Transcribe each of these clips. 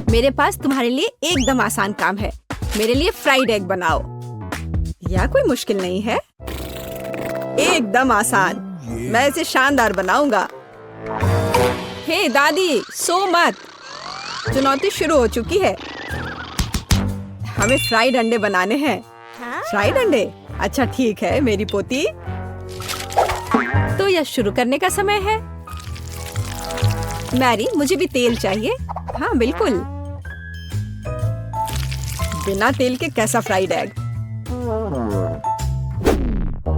मेरे पास तुम्हारे लिए एकदम आसान काम है। मेरे लिए फ्राइड एग बनाओ। यह कोई मुश्किल नहीं है, एकदम आसान। मैं इसे शानदार बनाऊंगा। हे दादी, सो मत। चुनौती शुरू हो चुकी है। हमें फ्राइड अंडे बनाने हैं। फ्राइड अंडे? अच्छा ठीक है मेरी पोती। तो यह शुरू करने का समय है। मैरी, मुझे भी तेल चाहिए। हाँ बिल्कुल। बिना तेल के कैसा फ्राइड एग?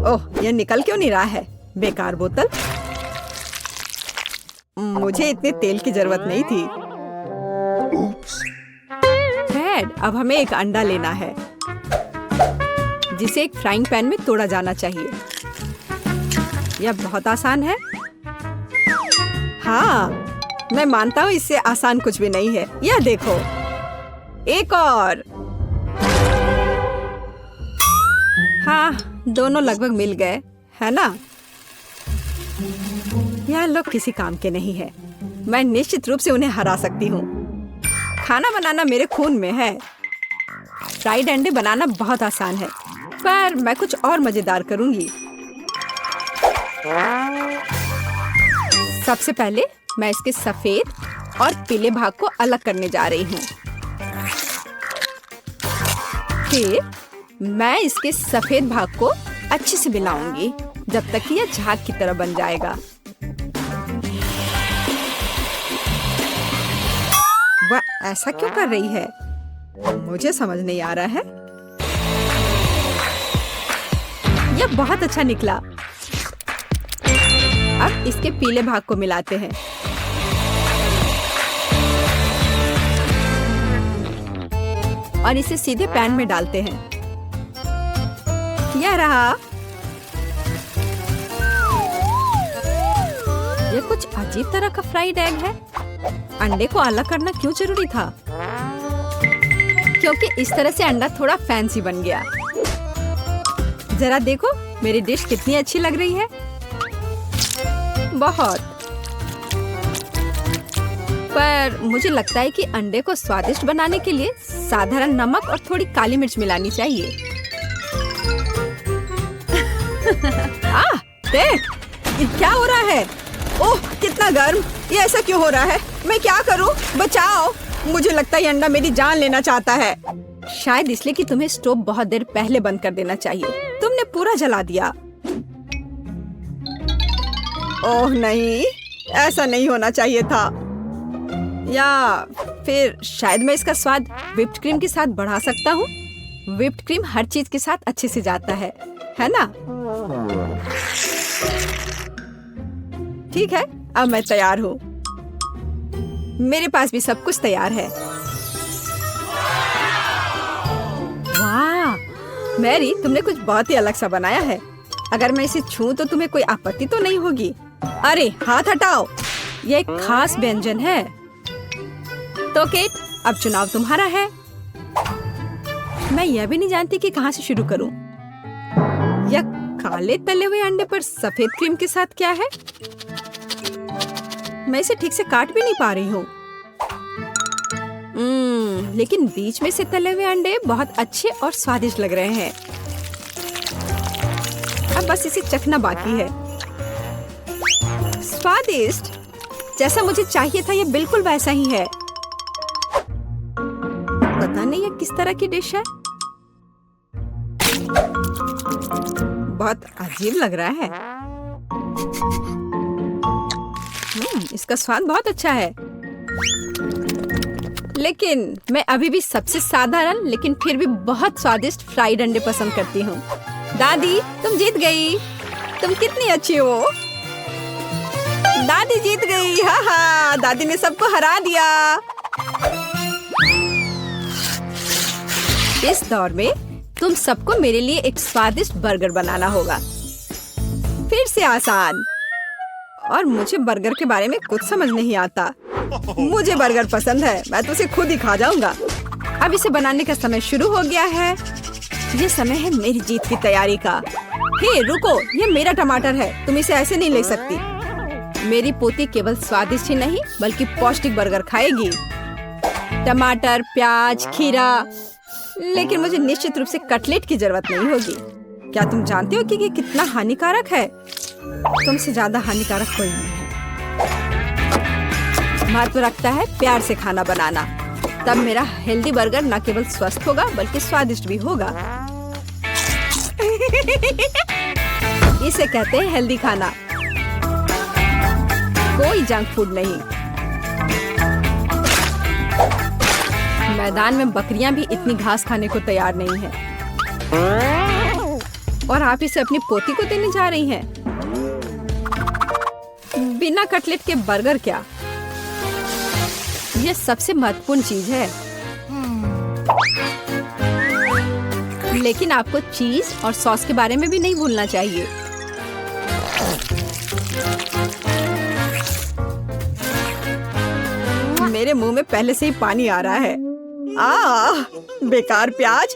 ओह, यह निकल क्यों नहीं रहा है? बेकार बोतल। मुझे इतने तेल की जरूरत नहीं थी। फ्रेड, अब हमें एक अंडा लेना है जिसे एक फ्राइंग पैन में तोड़ा जाना चाहिए। यह बहुत आसान है। हाँ, मैं मानता हूँ इससे आसान कुछ भी नहीं है। यह देखो, एक और। हाँ, दोनों लगभग मिल गए, है ना? यह लोग किसी काम के नहीं है। मैं निश्चित रूप से उन्हें हरा सकती हूँ। खाना बनाना मेरे खून में है। फ्राइड अंडे बनाना बहुत आसान है, पर मैं कुछ और मजेदार करूंगी। सबसे पहले मैं इसके सफेद और पीले भाग को अलग करने जा रही हूँ। फिर मैं इसके सफेद भाग को अच्छे से मिलाऊंगी जब तक कि यह झाग की तरह बन जाएगा। वह ऐसा क्यों कर रही है? मुझे समझ नहीं आ रहा है। यह बहुत अच्छा निकला। अब इसके पीले भाग को मिलाते हैं। और इसे सीधे पैन में डालते हैं। यह रहा। यह कुछ अजीब तरह का फ्राइड एग है। अंडे को अलग करना क्यों जरूरी था? क्योंकि इस तरह से अंडा थोड़ा फैंसी बन गया। जरा देखो मेरी डिश कितनी अच्छी लग रही है। बहुत। पर मुझे लगता है कि अंडे को स्वादिष्ट बनाने के लिए साधारण नमक और थोड़ी काली मिर्च मिलानी चाहिए। देख, ये क्या हो रहा है? ओह, कितना गर्म! ये ऐसा क्यों हो रहा है? मैं क्या करूं? बचाओ! मुझे लगता है ये अंडा मेरी जान लेना चाहता है। शायद इसलिए कि तुम्हें स्टोव बहुत देर पहले बंद कर देना चाहिए। तुमने पूरा जला दिया। ओह नहीं, ऐसा नहीं होना चाहिए था। या फिर शायद मैं इसका स्वाद व्हिप्ड क्रीम के साथ बढ़ा सकता हूँ। व्हिप्ड क्रीम हर चीज के साथ अच्छे से जाता है ना? ठीक है, अब मैं तैयार हूँ। मेरे पास भी सब कुछ तैयार है। वाह, मैरी, तुमने कुछ बहुत ही अलग सा बनाया है। अगर मैं इसे छूं तो तुम्हें कोई आपत्ति तो नहीं होगी? अरे हाथ हटाओ, यह एक खास व्यंजन है। तो केट, अब चुनाव तुम्हारा है। मैं यह भी नहीं जानती कि कहाँ से शुरू करूं। यह काले तले हुए अंडे पर सफेद क्रीम के साथ क्या है? मैं इसे ठीक से काट भी नहीं पा रही हूँ। लेकिन बीच में से तले हुए अंडे बहुत अच्छे और स्वादिष्ट लग रहे हैं। अब बस इसे चखना बाकी है। स्वादिष्ट, जैसा मुझे चाहिए था, यह बिल्कुल वैसा ही है। पता नहीं यह किस तरह की डिश है। बहुत अजीब लग रहा है। इसका स्वाद बहुत अच्छा है। लेकिन मैं अभी भी सबसे साधारण लेकिन फिर भी बहुत स्वादिष्ट फ्राइड अंडे पसंद करती हूँ। दादी, तुम जीत गई। तुम कितनी अच्छी हो। दादी जीत गई। हाँ हाँ, दादी ने सबको हरा दिया। इस दौर में तुम सबको मेरे लिए एक स्वादिष्ट बर्गर बनाना होगा। फिर से आसान। और मुझे बर्गर के बारे में कुछ समझ नहीं आता। मुझे बर्गर पसंद है, मैं तो उसे खुद ही खा जाऊंगा। अब इसे बनाने का समय शुरू हो गया है। ये समय है मेरी जीत की तैयारी का। हे रुको, ये मेरा टमाटर है, तुम इसे ऐसे नहीं ले सकती। मेरी पोती केवल स्वादिष्ट ही नहीं बल्कि पौष्टिक बर्गर खाएगी। टमाटर, प्याज, खीरा, लेकिन मुझे निश्चित रूप से कटलेट की जरूरत नहीं होगी। क्या तुम जानते हो कि ये कितना हानिकारक है? तुमसे ज्यादा हानिकारक कोई नहीं है। महत्व रखता है प्यार से खाना बनाना, तब मेरा हेल्दी बर्गर न केवल स्वस्थ होगा बल्कि स्वादिष्ट भी होगा। इसे कहते हैं हेल्दी खाना, कोई जंक फूड नहीं। मैदान में बकरियां भी इतनी घास खाने को तैयार नहीं है, और आप इसे अपनी पोती को देने जा रही हैं। बिना कटलेट के बर्गर क्या? ये सबसे महत्वपूर्ण चीज है। लेकिन आपको चीज और सॉस के बारे में भी नहीं भूलना चाहिए। मेरे मुंह में पहले से ही पानी आ रहा है। बेकार प्याज!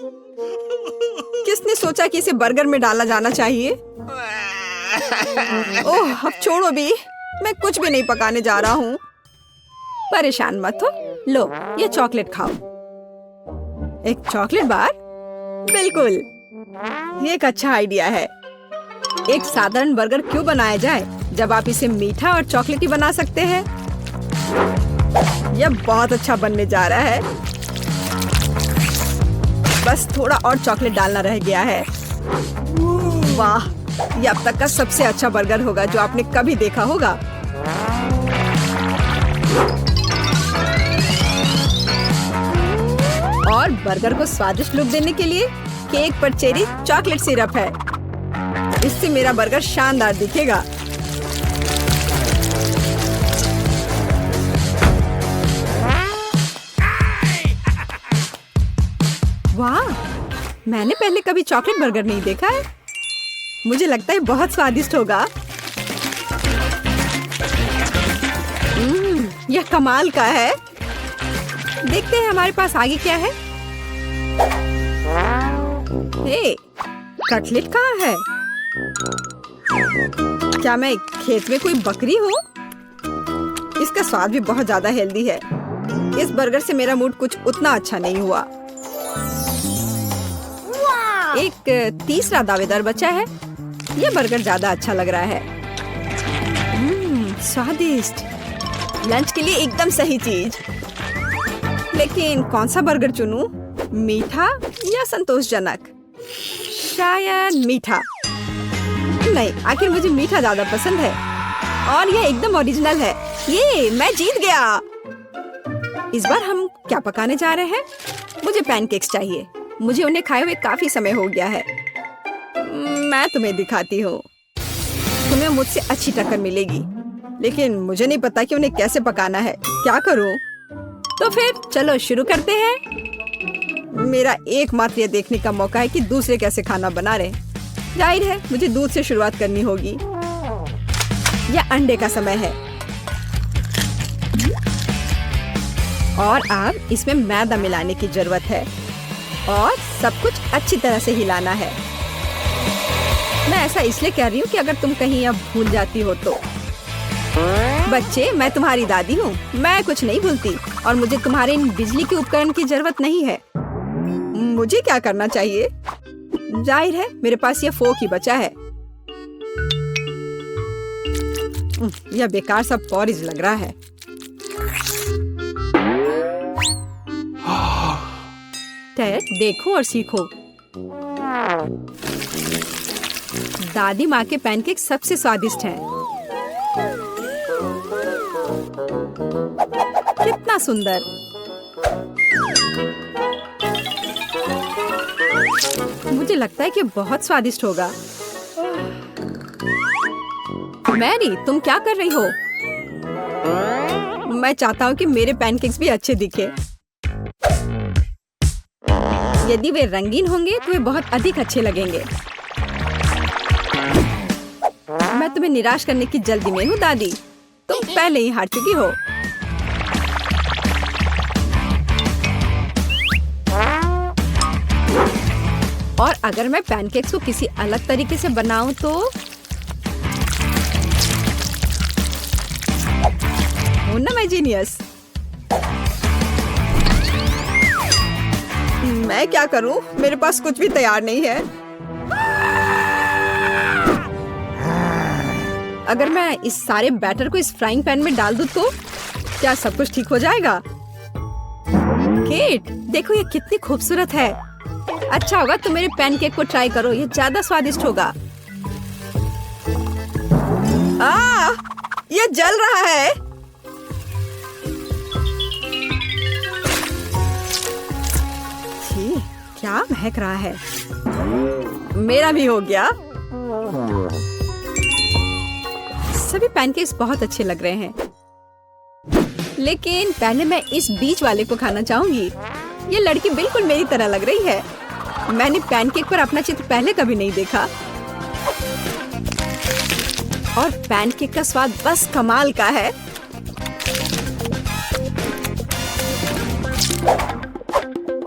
किसने सोचा कि इसे बर्गर में डाला जाना चाहिए? ओह, अब छोड़ो भी, मैं कुछ भी नहीं पकाने जा रहा हूँ। परेशान मत हो, लो ये चॉकलेट खाओ। एक चॉकलेट बार? बिल्कुल, ये एक अच्छा आइडिया है। एक साधारण बर्गर क्यों बनाया जाए जब आप इसे मीठा और चॉकलेटी बना सकते हैं? यह बहुत अच्छा बनने जा रहा है। बस थोड़ा और चॉकलेट डालना रह गया है। वाह, यह अब तक का सबसे अच्छा बर्गर होगा जो आपने कभी देखा होगा। और बर्गर को स्वादिष्ट लुक देने के लिए केक पर चेरी चॉकलेट सिरप है। इससे मेरा बर्गर शानदार दिखेगा। वाह, मैंने पहले कभी चॉकलेट बर्गर नहीं देखा है। मुझे लगता है बहुत स्वादिष्ट होगा। यह कमाल का है। देखते हैं हमारे पास आगे क्या है। हे, कटलेट कहाँ है? क्या मैं खेत में कोई बकरी हूँ? इसका स्वाद भी बहुत ज्यादा हेल्दी है। इस बर्गर से मेरा मूड कुछ उतना अच्छा नहीं हुआ। एक तीसरा दावेदार बचा है। यह बर्गर ज्यादा अच्छा लग रहा है। स्वादिष्ट, लंच के लिए एकदम सही चीज। लेकिन कौन सा बर्गर चुनूं? मीठा या संतोषजनक? शायद मीठा। नहीं, आखिर मुझे मीठा ज्यादा पसंद है, और यह एकदम ओरिजिनल है। ये मैं जीत गया। इस बार हम क्या पकाने जा रहे हैं? मुझे पैनकेक्स चाहिए। मुझे उन्हें खाए हुए काफी समय हो गया है। मैं तुम्हें दिखाती हूँ। तुम्हें मुझसे अच्छी टक्कर मिलेगी, लेकिन मुझे नहीं पता कि उन्हें कैसे पकाना है। क्या करूँ? तो फिर चलो शुरू करते हैं। मेरा एकमात्र ये देखने का मौका है कि दूसरे कैसे खाना बना रहे। जाहिर है मुझे दूध से शुरुआत करनी होगी। यह अंडे का समय है, और अब इसमें मैदा मिलाने की जरूरत है, और सब कुछ अच्छी तरह से हिलाना है। मैं ऐसा इसलिए कह रही हूँ कि अगर तुम कहीं अब भूल जाती हो तो। बच्चे, मैं तुम्हारी दादी हूँ। मैं कुछ नहीं भूलती, और मुझे तुम्हारे इन बिजली के उपकरण की जरूरत नहीं है। मुझे क्या करना चाहिए? जाहिर है मेरे पास यह फोक ही बचा है। यह बेकार सा पॉरिज लग रहा है। टेड, देखो और सीखो। दादी माँ के पैनकेक सबसे स्वादिष्ट हैं। कितना सुंदर! मुझे लगता है कि बहुत स्वादिष्ट होगा। मैरी, तुम क्या कर रही हो? मैं चाहता हूँ कि मेरे पैनकेक्स भी अच्छे दिखे। यदि वे रंगीन होंगे तो वे बहुत अधिक अच्छे लगेंगे। मैं तुम्हें निराश करने की जल्दी में हूँ दादी। तुम पहले ही हार चुकी हो। और अगर मैं पैनकेक्स को किसी अलग तरीके से बनाऊं तो हूं ना मैं जीनियस। मैं क्या करूं? मेरे पास कुछ भी तैयार नहीं है। अगर मैं इस सारे बैटर को इस फ्राइंग पैन में डाल दूं तो क्या सब कुछ ठीक हो जाएगा? केट, देखो ये कितनी खूबसूरत है। अच्छा होगा तुम मेरे पैनकेक को ट्राई करो, ये ज्यादा स्वादिष्ट होगा। ये जल रहा है। छी, क्या महक रहा है। मेरा भी हो गया। सभी पैनकेक्स बहुत अच्छे लग रहे हैं, लेकिन पहले मैं इस बीच वाले को खाना चाहूंगी। ये लड़की बिल्कुल मेरी तरह लग रही है। मैंने पैनकेक पर अपना चित्र पहले कभी नहीं देखा और पैनकेक का स्वाद बस कमाल का है।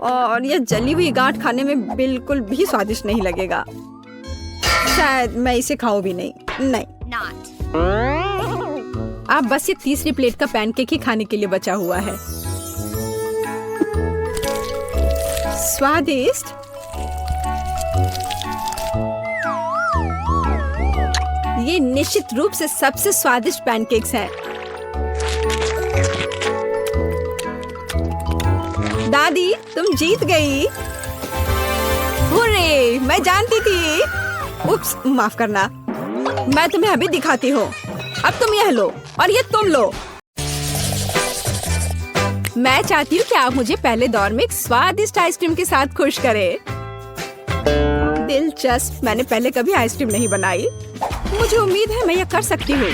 और ये जली हुई गांठ खाने में बिल्कुल भी स्वादिष्ट नहीं लगेगा। शायद मैं इसे खाऊं भी नहीं। अब बस ये तीसरी प्लेट का पैनकेक ही खाने के लिए बचा हुआ है। स्वादिष्ट। ये निश्चित रूप से सबसे स्वादिष्ट पैनकेक्स हैं। दादी, तुम जीत गई। हुर्रे, मैं जानती थी। उप्स, माफ करना। मैं तुम्हें अभी दिखाती हूँ। अब तुम यह लो और ये तुम लो। मैं चाहती हूँ कि आप मुझे पहले दौर में एक स्वादिष्ट आइसक्रीम के साथ खुश करें। दिलचस्प, मैंने पहले कभी आइसक्रीम नहीं बनाई। मुझे उम्मीद है मैं यह कर सकती हूँ।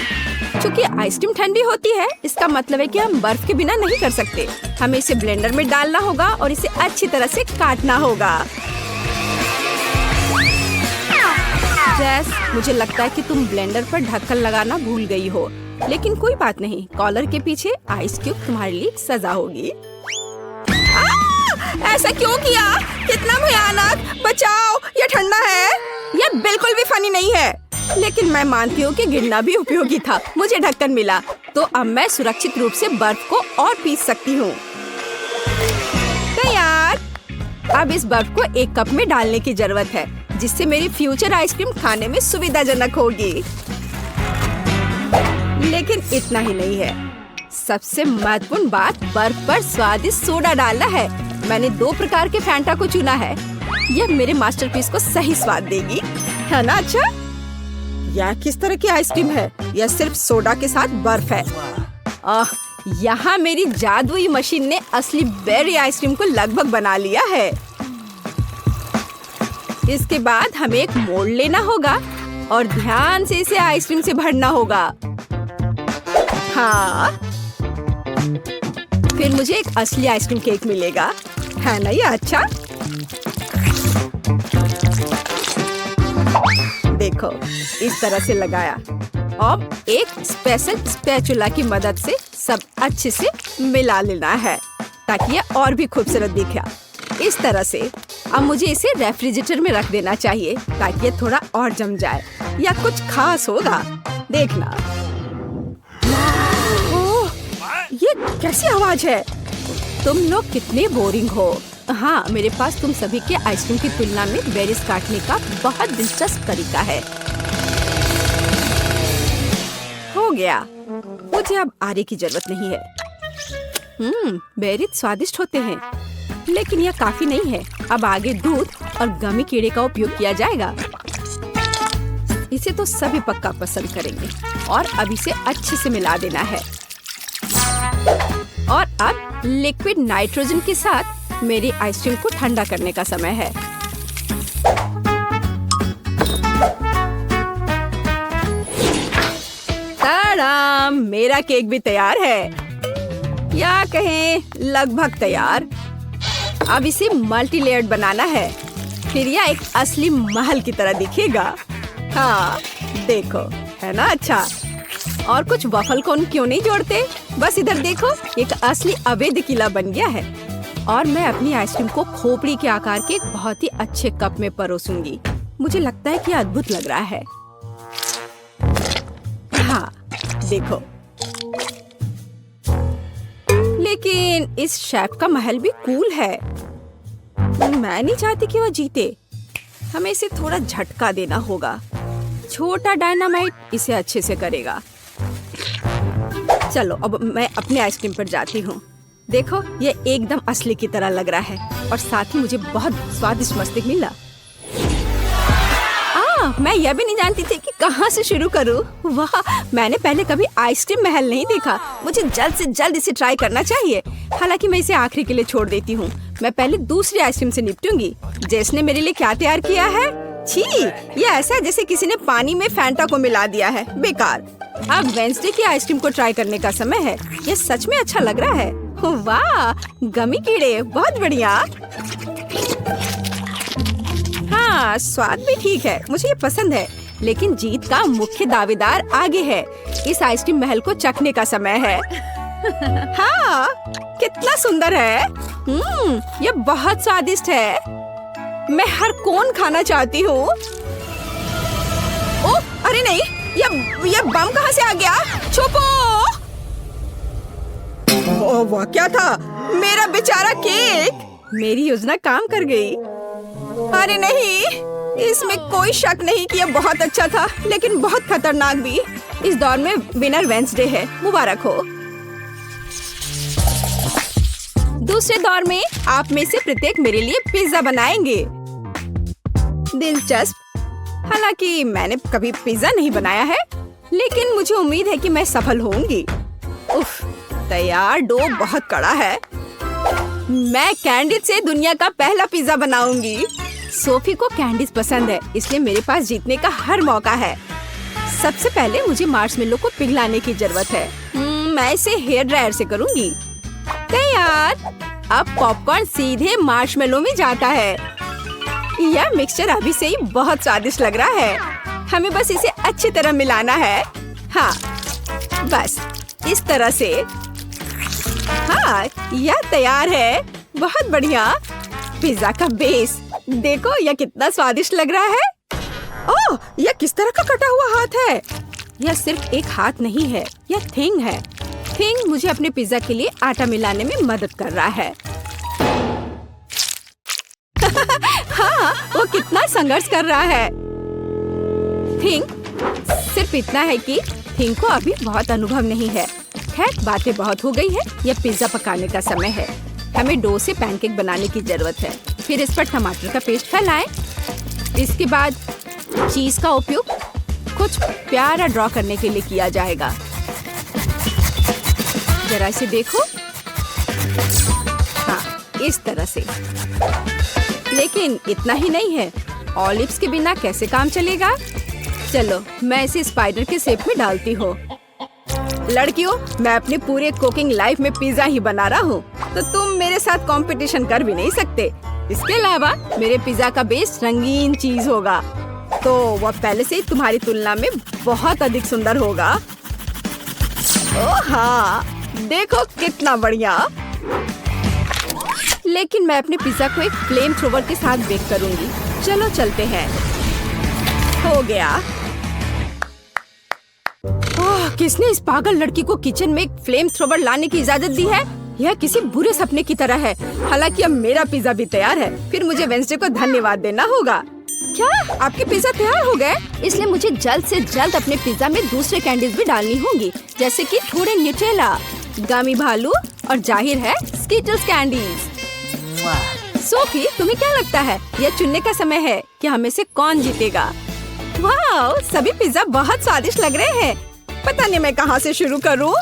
चूँकि आइसक्रीम ठंडी होती है, इसका मतलब है कि हम बर्फ के बिना नहीं कर सकते। हमें इसे ब्लेंडर में डालना होगा और इसे अच्छी तरह से काटना होगा। जैस, मुझे लगता है कि तुम ब्लेंडर पर ढक्कन लगाना भूल गई हो, लेकिन कोई बात नहीं। कॉलर के पीछे आइस क्यूब तुम्हारे लिए सजा होगी। ऐसा क्यों किया? कितना भयानक! बचाओ, ये ठंडा है। ये बिल्कुल भी फनी नहीं है, लेकिन मैं मानती हूँ कि गिरना भी उपयोगी था। मुझे ढक्कन मिला, तो अब मैं सुरक्षित रूप से बर्फ को और पीस सकती हूँ। तैयार। अब इस बर्फ को एक कप में डालने की जरूरत है, जिससे मेरी फ्यूचर आइसक्रीम खाने में सुविधाजनक होगी। लेकिन इतना ही नहीं है। सबसे महत्वपूर्ण बात बर्फ पर स्वादिष्ट सोडा डालना है। मैंने 2 प्रकार के फैंटा को चुना है। यह मेरे मास्टरपीस को सही स्वाद देगी, है ना? अच्छा, यह किस तरह की आइसक्रीम है? यह सिर्फ सोडा के साथ बर्फ है। यहाँ मेरी जादुई मशीन ने असली बेरी आइसक्रीम को लगभग बना लिया है। इसके बाद हमें एक मोल्ड लेना होगा और ध्यान से इसे आइसक्रीम से भरना होगा। हाँ, फिर मुझे एक असली आइसक्रीम केक मिलेगा, है ना? ये अच्छा। देखो, इस तरह से लगाया। अब एक स्पेशल स्पैचुला की मदद से सब अच्छे से मिला लेना है, ताकि ये और भी खूबसूरत दिखे। इस तरह से अब मुझे इसे रेफ्रिजरेटर में रख देना चाहिए, ताकि ये थोड़ा और जम जाए या कुछ खास होगा। देखना। ओह, ये कैसी आवाज है? तुम लोग कितने बोरिंग हो। हाँ, मेरे पास तुम सभी के आइसक्रीम की तुलना में बेरीज काटने का बहुत दिलचस्प तरीका है। हो गया। मुझे अब आरे की जरूरत नहीं है। बेरीज स्वादिष्ट होते हैं, लेकिन यह काफी नहीं है। अब आगे दूध और गमी कीड़े का उपयोग किया जाएगा। इसे तो सभी पक्का पसंद करेंगे। और अब इसे अच्छे से मिला देना है। और अब लिक्विड नाइट्रोजन के साथ मेरी आइसक्रीम को ठंडा करने का समय है। ताड़ाम, मेरा केक भी तैयार है, या कहें लगभग तैयार। अब इसे मल्टी लेयर्ड बनाना है, फिर यह एक असली महल की तरह दिखेगा। हाँ, देखो, है ना? अच्छा, और कुछ वफल कोन क्यों नहीं जोड़ते? बस इधर देखो, एक असली अवैध किला बन गया है। और मैं अपनी आइसक्रीम को खोपड़ी के आकार के एक बहुत ही अच्छे कप में परोसूंगी। मुझे लगता है कि अद्भुत लग रहा है। हाँ, देखो। लेकिन इस शेफ का महल भी कूल है। मैं नहीं चाहती कि वो जीते। हमें इसे थोड़ा झटका देना होगा। छोटा डायनामाइट इसे अच्छे से करेगा। चलो अब मैं अपने आइसक्रीम पर जाती हूँ। देखो ये एकदम असली की तरह लग रहा है और साथ ही मुझे बहुत स्वादिष्ट मस्तिष्क मिला। मैं यह भी नहीं जानती थी कि कहाँ से शुरू करूँ। वाह, मैंने पहले कभी आइसक्रीम महल नहीं देखा। मुझे जल्द से जल्द इसे ट्राई करना चाहिए। हालांकि मैं इसे आखिरी के लिए छोड़ देती हूँ। मैं पहले दूसरी आइसक्रीम से निपटूंगी। जेस ने मेरे लिए क्या तैयार किया है? छी, ये ऐसा है जैसे किसी ने पानी में फैंटा को मिला दिया है। बेकार। अब वेंसडे की आइसक्रीम को ट्राई करने का समय है। ये सच में अच्छा लग रहा है। वाह, गमी कीड़े, बहुत बढ़िया। हाँ, स्वाद भी ठीक है, मुझे ये पसंद है। लेकिन जीत का मुख्य दावेदार आगे है। इस आइसक्रीम महल को चखने का समय है। हाँ, कितना सुंदर है। ये बहुत स्वादिष्ट है। मैं हर कोन खाना चाहती हूँ। ओह, अरे नहीं, ये बम कहाँ से आ गया? छुपो! ओह, वह क्या था? मेरा बेचारा केक। मेरी योजना काम कर गई। अरे नहीं, इसमें कोई शक नहीं कि यह बहुत अच्छा था, लेकिन बहुत खतरनाक भी। इस दौर में विनर वेंसडे है। मुबारक हो। दूसरे दौर में आप में से प्रत्येक मेरे लिए पिज्जा बनाएंगे। दिलचस्प। हालांकि मैंने कभी पिज्जा नहीं बनाया है, लेकिन मुझे उम्मीद है कि मैं सफल होंगी। उफ, तैयार डो बहुत कड़ा है। मैं कैंडिस से दुनिया का पहला पिज्जा बनाऊंगी। सोफी को कैंडीज पसंद है, इसलिए मेरे पास जीतने का हर मौका है। सबसे पहले मुझे मार्शमेलो को पिघलाने की जरूरत है। मैं इसे हेयर ड्रायर से करूंगी। तैयार। अब पॉपकॉर्न सीधे मार्शमेलो में जाता है। यह मिक्सचर अभी से ही बहुत स्वादिष्ट लग रहा है। हमें बस इसे अच्छी तरह मिलाना है। हाँ, बस इस तरह से। हाँ, यह तैयार है। बहुत बढ़िया। पिज्जा का बेस देखो, यह कितना स्वादिष्ट लग रहा है। ओह, यह किस तरह का कटा हुआ हाथ है? यह सिर्फ एक हाथ नहीं है, यह थिंग है। थिंग मुझे अपने पिज्जा के लिए आटा मिलाने में मदद कर रहा है। हाँ, वो कितना संघर्ष कर रहा है। थिंग सिर्फ इतना है कि थिंग को अभी बहुत अनुभव नहीं है। खैर, बातें बहुत हो गई है। यह पिज्जा पकाने का समय है। हमें डो से पैनकेक बनाने की जरूरत है। फिर इस पर टमाटर का पेस्ट फैलाएं। इसके बाद चीज का उपयोग कुछ प्यारा ड्रॉ करने के लिए किया जाएगा। जरा इसे देखो। हाँ, इस तरह से। लेकिन इतना ही नहीं है। ऑलिव्स के बिना कैसे काम चलेगा? चलो, मैं इसे स्पाइडर के शेप में डालती हूँ। लड़कियों, मैं अपने पूरे कुकिंग लाइफ में पिज्जा ही बना रहा हूँ, तो तुम मेरे साथ कंपटीशन कर भी नहीं सकते। इसके अलावा मेरे पिज्जा का बेस रंगीन चीज होगा, तो वह पहले से ही तुम्हारी तुलना में बहुत अधिक सुंदर होगा। ओह हाँ, देखो कितना बढ़िया। लेकिन मैं अपने पिज्जा को एक फ्लेम थ्रोवर के साथ बेक करूंगी। चलो चलते हैं। हो गया। किसने इस पागल लड़की को किचन में एक फ्लेम थ्रोवर लाने की इजाजत दी है? यह किसी बुरे सपने की तरह है। हालांकि अब मेरा पिज्जा भी तैयार है। फिर मुझे वेंसडे को धन्यवाद देना होगा। क्या आपके पिज्जा तैयार हो गए? इसलिए मुझे जल्द से जल्द अपने पिज्जा में दूसरे कैंडीज भी डालनी होंगी, जैसे कि थोड़े न्यूटेला, गमी भालू और जाहिर है स्कीटल्स कैंडीज। सोफी, तुम्हें क्या लगता है? यह चुनने का समय है कि हमें से कौन जीतेगा। वाह, सभी पिज्जा बहुत स्वादिष्ट लग रहे हैं। पता नहीं मैं कहाँ से शुरू करूँ।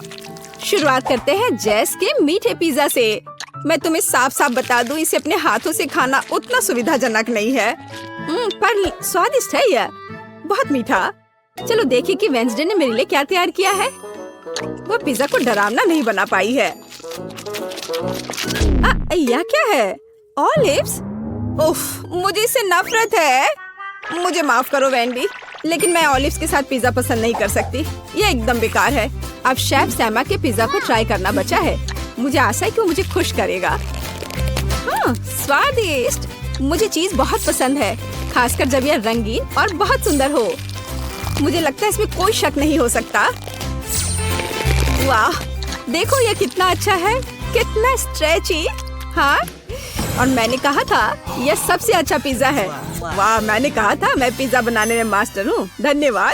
शुरुआत करते हैं जेस के मीठे पिज्जा से। मैं तुम्हें साफ साफ बता दूं, इसे अपने हाथों से खाना उतना सुविधाजनक नहीं है, पर स्वादिष्ट है यह, बहुत मीठा। चलो देखिए कि वेंसडे ने मेरे लिए क्या तैयार किया है। वो पिज्जा को डरावना नहीं बना पाई है। यह क्या है? ऑलिव्स? उफ, मुझे इससे नफरत है। मुझे माफ करो वेंडी, लेकिन मैं ऑलिव्स के साथ पिज्जा पसंद नहीं कर सकती। ये एकदम बेकार है। अब शेफ सैमा के पिज्जा को ट्राई करना बचा है। मुझे आशा है कि वो मुझे खुश करेगा। हाँ, स्वादिष्ट। मुझे चीज बहुत पसंद है, खासकर जब यह रंगीन और बहुत सुंदर हो। मुझे लगता है इसमें कोई शक नहीं हो सकता। वाह, देखो यह कितना अच्छा है, कितना स्ट्रेची। हाँ, और मैंने कहा था यह सबसे अच्छा पिज्जा है। वाह, मैंने कहा था मैं पिज्जा बनाने में मास्टर हूँ। धन्यवाद।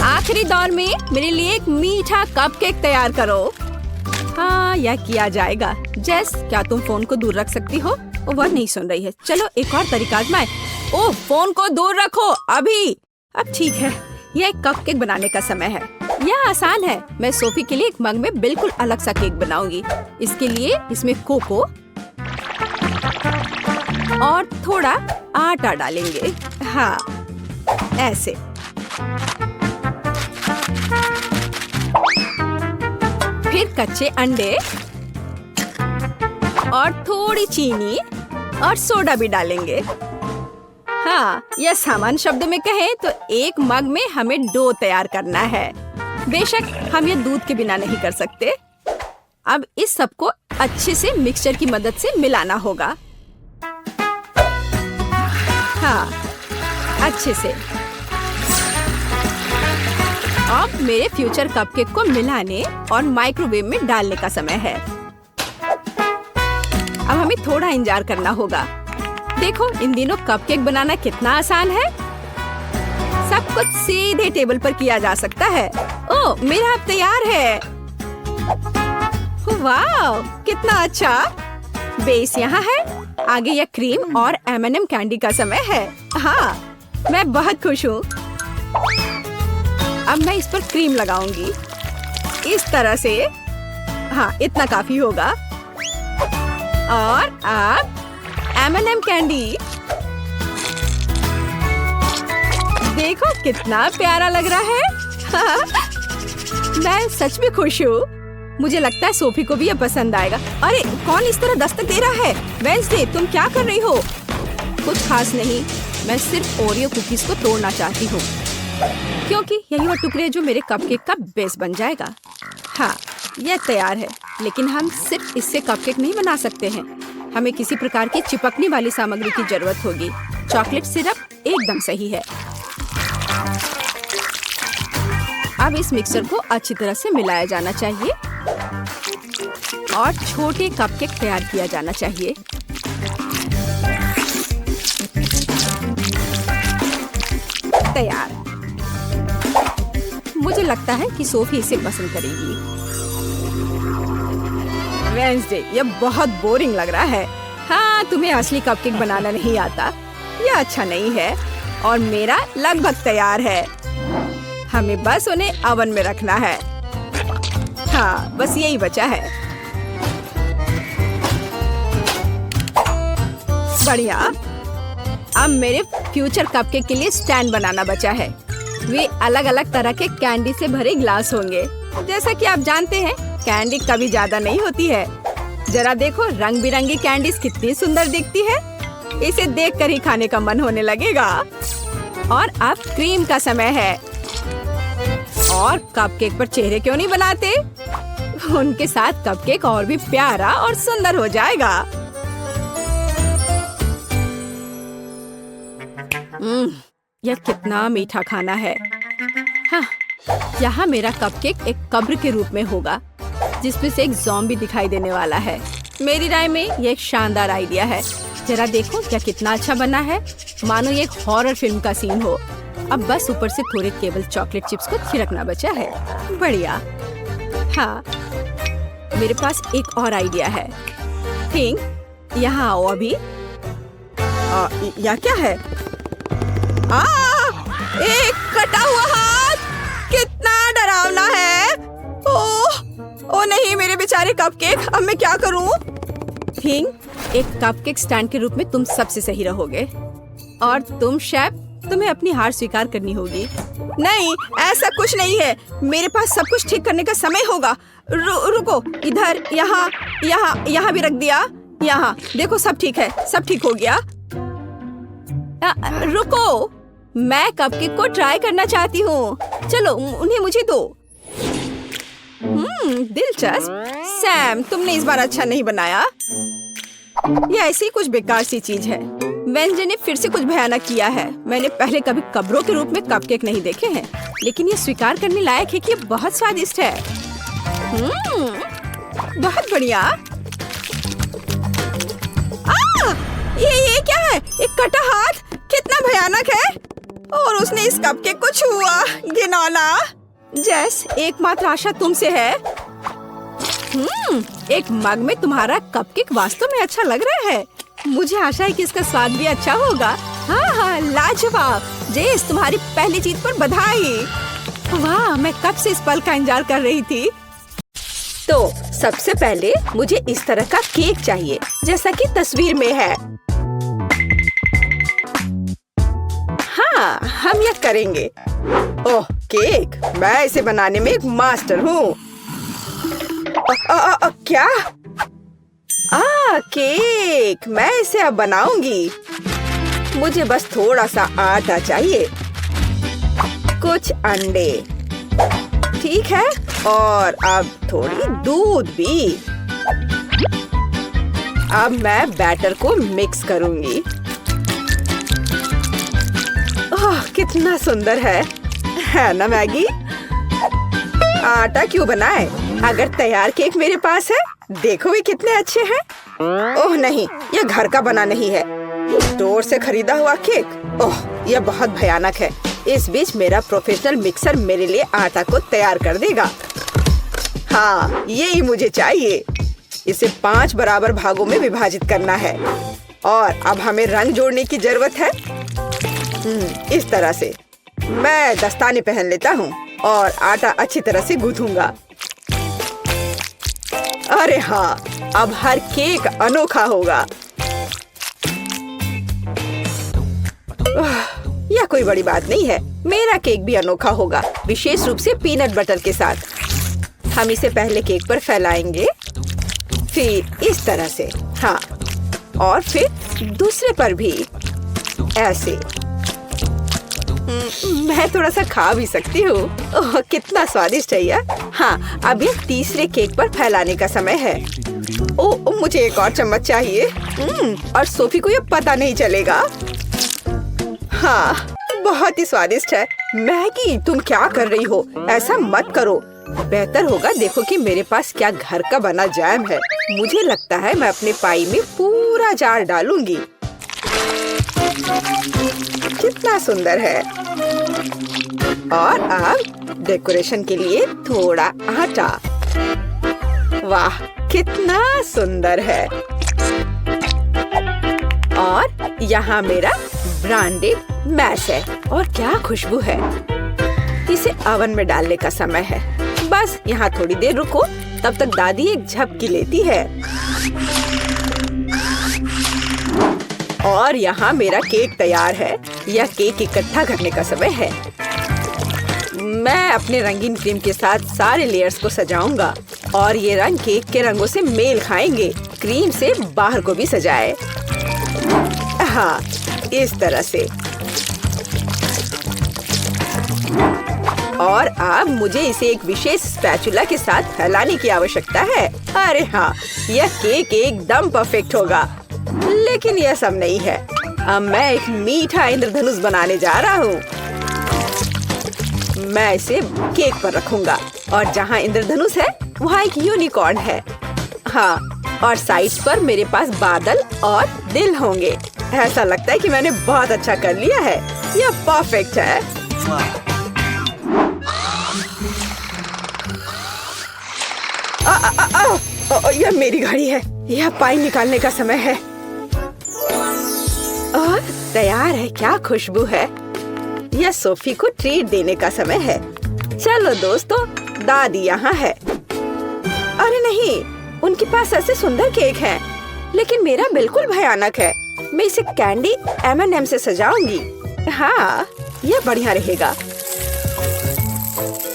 आखिरी दौर में मेरे लिए एक मीठा कपकेक तैयार करो। हाँ, यह किया जाएगा। जेस, क्या तुम फोन को दूर रख सकती हो? वह नहीं सुन रही है। चलो एक और तरीका आजमाएं। ओह, फोन को दूर रखो अभी। अब ठीक है, यह एक कपकेक बनाने का समय है। यह आसान है। मैं सोफी के लिए एक मग में बिल्कुल अलग सा केक बनाऊंगी। इसके लिए इसमें कोको और थोड़ा आटा डालेंगे। हाँ, ऐसे। फिर कच्चे अंडे और थोड़ी चीनी और सोडा भी डालेंगे। हाँ, यह सामान्य शब्दों में कहें तो एक मग में हमें डो तैयार करना है। बेशक हम ये दूध के बिना नहीं कर सकते। अब इस सब को अच्छे से मिक्सचर की मदद से मिलाना होगा। हाँ, अच्छे से। अब मेरे फ्यूचर कपकेक को मिलाने और माइक्रोवेव में डालने का समय है। अब हमें थोड़ा इंतजार करना होगा। देखो, इन दिनों कपकेक बनाना कितना आसान है। सब कुछ सीधे टेबल पर किया जा सकता है। ओह, मेरा अब तैयार है। वाह, कितना अच्छा। बेस यहाँ है। आगे यह क्रीम और M&M कैंडी का समय है। हाँ, मैं बहुत खुश हूँ। अब मैं इस पर क्रीम लगाऊंगी इस तरह से। हाँ, इतना काफी होगा। और अब M&M कैंडी। देखो कितना प्यारा लग रहा है। मैं सच में खुश हूँ। मुझे लगता है सोफी को भी ये पसंद आएगा। अरे, कौन इस तरह दस्तक दे रहा है? वेंसडे, तुम क्या कर रही हो? कुछ खास नहीं, मैं सिर्फ ओरियो कुकीज को तोड़ना चाहती हूँ, क्योंकि यही वो टुकड़े जो मेरे कपकेक का बेस बन जाएगा। हाँ, यह तैयार है। लेकिन हम सिर्फ इससे कपकेक नहीं बना सकते हैं। हमें किसी प्रकार की चिपकने वाली सामग्री की जरूरत होगी। चॉकलेट सिरप एकदम सही है। अब इस मिक्सर को अच्छी तरह से मिलाया जाना चाहिए और छोटे कपकेक तैयार किया जाना चाहिए। तैयार। मुझे लगता है कि सोफी इसे पसंद करेगी। वेंसडे, यह बहुत बोरिंग लग रहा है। हाँ, तुम्हें असली कपकेक बनाना नहीं आता। यह अच्छा नहीं है। और मेरा लगभग तैयार है। हमें बस उन्हें ओवन में रखना है। हाँ, बस यही बचा है। बढ़िया। अब मेरे फ्यूचर कपकेक के लिए स्टैंड बनाना बचा है। वे अलग अलग तरह के कैंडी से भरे ग्लास होंगे। जैसा कि आप जानते हैं, कैंडी कभी ज्यादा नहीं होती है। जरा देखो, रंग बिरंगी कैंडीज कितनी सुंदर दिखती है। इसे देखकर ही खाने का मन होने लगेगा। और अब क्रीम का समय है। और कपकेक पर चेहरे क्यों नहीं बनाते? उनके साथ कपकेक और भी प्यारा और सुंदर हो जाएगा। यह कितना मीठा खाना है। हाँ, यहाँ मेरा कपकेक एक कब्र के रूप में होगा, जिसमें से एक ज़ॉम्बी दिखाई देने वाला है। मेरी राय में यह एक शानदार आइडिया है। जरा देखो क्या कितना अच्छा बना है, मानो ये एक हॉरर फिल्म का सीन हो। अब बस ऊपर से थोड़े केवल चॉकलेट चिप्स को छिड़कना बचा है। बढ़िया। हाँ, मेरे पास एक और आइडिया है। थिंक, यहाँ आओ अभी। यह क्या है? एक कटा हुआ हाथ, कितना डरावना है। ओह नहीं, मेरे बेचारे कपकेक, अब मैं क्या करूं? थिंक, एक कपकेक स्टैंड के रूप में तुम सबसे सही रहोगे। और तुम शेफ, तुम्हें अपनी हार स्वीकार करनी होगी। नहीं, ऐसा कुछ नहीं है। मेरे पास सब कुछ ठीक करने का समय होगा। रुको, इधर, यहाँ, यहाँ, यहाँ भी रख दिया। यहाँ देखो, सब ठीक है, सब ठीक हो गया। रुको, मैं कपकेक को ट्राई करना चाहती हूँ। चलो, उन्हें मुझे दो। दिलचस्प। सैम, तुमने इस बार अच्छा नहीं बनाया। ये ऐसी कुछ बेकार सी चीज है। वेंसडे ने फिर से कुछ भयानक किया है। मैंने पहले कभी कब्रों के रूप में कपकेक नहीं देखे हैं, लेकिन ये स्वीकार करने लायक है कि ये बहुत स्वादिष्ट है। बहुत बढ़िया। ये क्या है? एक कटा हाथ, कितना भयानक है। और उसने इस कपकेक को छुआ, घिनौना। जैस, एकमात्र आशा तुमसे है। एक मग में तुम्हारा कपकेक वास्तव में अच्छा लग रहा है। मुझे आशा है कि इसका स्वाद भी अच्छा होगा। हाँ, लाजवाब। जेस, तुम्हारी पहली जीत पर बधाई। वाह, मैं कब से इस पल का इंतजार कर रही थी। तो सबसे पहले मुझे इस तरह का केक चाहिए, जैसा कि तस्वीर में है। हाँ, हम यह करेंगे। ओह, केक! मैं इसे बनाने में एक मास्टर हूँ। क्या? केक! मैं इसे अब बनाऊंगी। मुझे बस थोड़ा सा आटा चाहिए, कुछ अंडे, ठीक है, और अब थोड़ी दूध भी। अब मैं बैटर को मिक्स करूंगी। ओह, कितना सुंदर है ना मैगी? आटा क्यों बनाए? अगर तैयार केक मेरे पास है, देखो वे कितने अच्छे हैं। ओह नहीं, यह घर का बना नहीं है, स्टोर से खरीदा हुआ केक। ओह, यह बहुत भयानक है। इस बीच मेरा प्रोफेशनल मिक्सर मेरे लिए आटा को तैयार कर देगा। हाँ, यही मुझे चाहिए। इसे 5 बराबर भागों में विभाजित करना है। और अब हमें रंग जोड़ने की जरूरत है। इस तरह से मैं दस्ताने पहन लेता हूँ और आटा अच्छी तरह से गूंथूंगा। अरे हाँ, अब हर केक अनोखा होगा। यह कोई बड़ी बात नहीं है, मेरा केक भी अनोखा होगा, विशेष रूप से पीनट बटर के साथ। हम इसे पहले केक पर फैलाएंगे, फिर इस तरह से, हाँ, और फिर दूसरे पर भी ऐसे। मैं थोड़ा सा खा भी सकती हूँ। ओह, कितना स्वादिष्ट है यह। हाँ, अब ये तीसरे केक पर फैलाने का समय है। ओह, मुझे एक और चम्मच चाहिए। और सोफी को ये पता नहीं चलेगा। हाँ, बहुत ही स्वादिष्ट है। मैगी, तुम क्या कर रही हो? ऐसा मत करो। बेहतर होगा देखो कि मेरे पास क्या घर का बना जैम है। मुझे लगता है मैं अपने पाई में पूरा जार डालूंगी। कितना सुंदर है। और अब डेकोरेशन के लिए थोड़ा आटा। वाह, कितना सुंदर है। और यहाँ मेरा ब्रांडेड मैश है। और क्या खुशबू है। इसे ओवन में डालने का समय है। बस यहाँ थोड़ी देर रुको, तब तक दादी एक झपकी लेती है। और यहाँ मेरा केक तैयार है। यह केक इकट्ठा करने का समय है। मैं अपने रंगीन क्रीम के साथ सारे लेयर्स को सजाऊंगा और ये रंग केक के रंगों से मेल खाएंगे। क्रीम से बाहर को भी सजाए। हाँ, इस तरह से। और अब मुझे इसे एक विशेष स्पैचुला के साथ फैलाने की आवश्यकता है। अरे हाँ, यह केक एकदम परफेक्ट होगा। लेकिन यह सब नहीं है। अब मैं एक मीठा इंद्रधनुष बनाने जा रहा हूँ। मैं इसे केक पर रखूंगा और जहाँ इंद्रधनुष है वहाँ एक यूनिकॉर्न है। हाँ, और साइड्स पर मेरे पास बादल और दिल होंगे। ऐसा लगता है कि मैंने बहुत अच्छा कर लिया है। यह परफेक्ट है। यह मेरी घड़ी है। यह पाई निकालने का समय है। और तैयार है। क्या खुशबू है। यह सोफी को ट्रीट देने का समय है। चलो दोस्तों, दादी यहाँ है। अरे नहीं, उनके पास ऐसे सुंदर केक हैं, लेकिन मेरा बिल्कुल भयानक है। मैं इसे कैंडी M&M से सजाऊंगी। हाँ, यह बढ़िया रहेगा।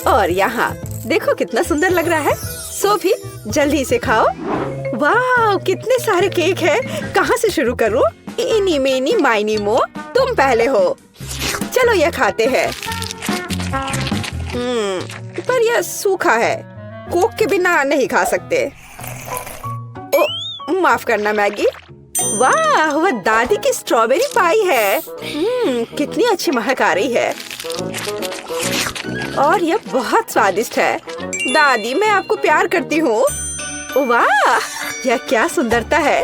और यहाँ देखो कितना सुंदर लग रहा है। सोफी, जल्दी इसे खाओ। वाह, कितने सारे केक हैं। कहाँ से शुरू करूँ? इनी मेनी माइनी मो, तुम पहले हो। चलो यह खाते हैं। पर यह सूखा है। कोक के बिना नहीं खा सकते। ओ, माफ करना मैगी। वाह, वह दादी की स्ट्रॉबेरी पाई है। कितनी अच्छी महक आ रही है। और यह बहुत स्वादिष्ट है। दादी, मैं आपको प्यार करती हूँ। वाह, यह क्या सुंदरता है।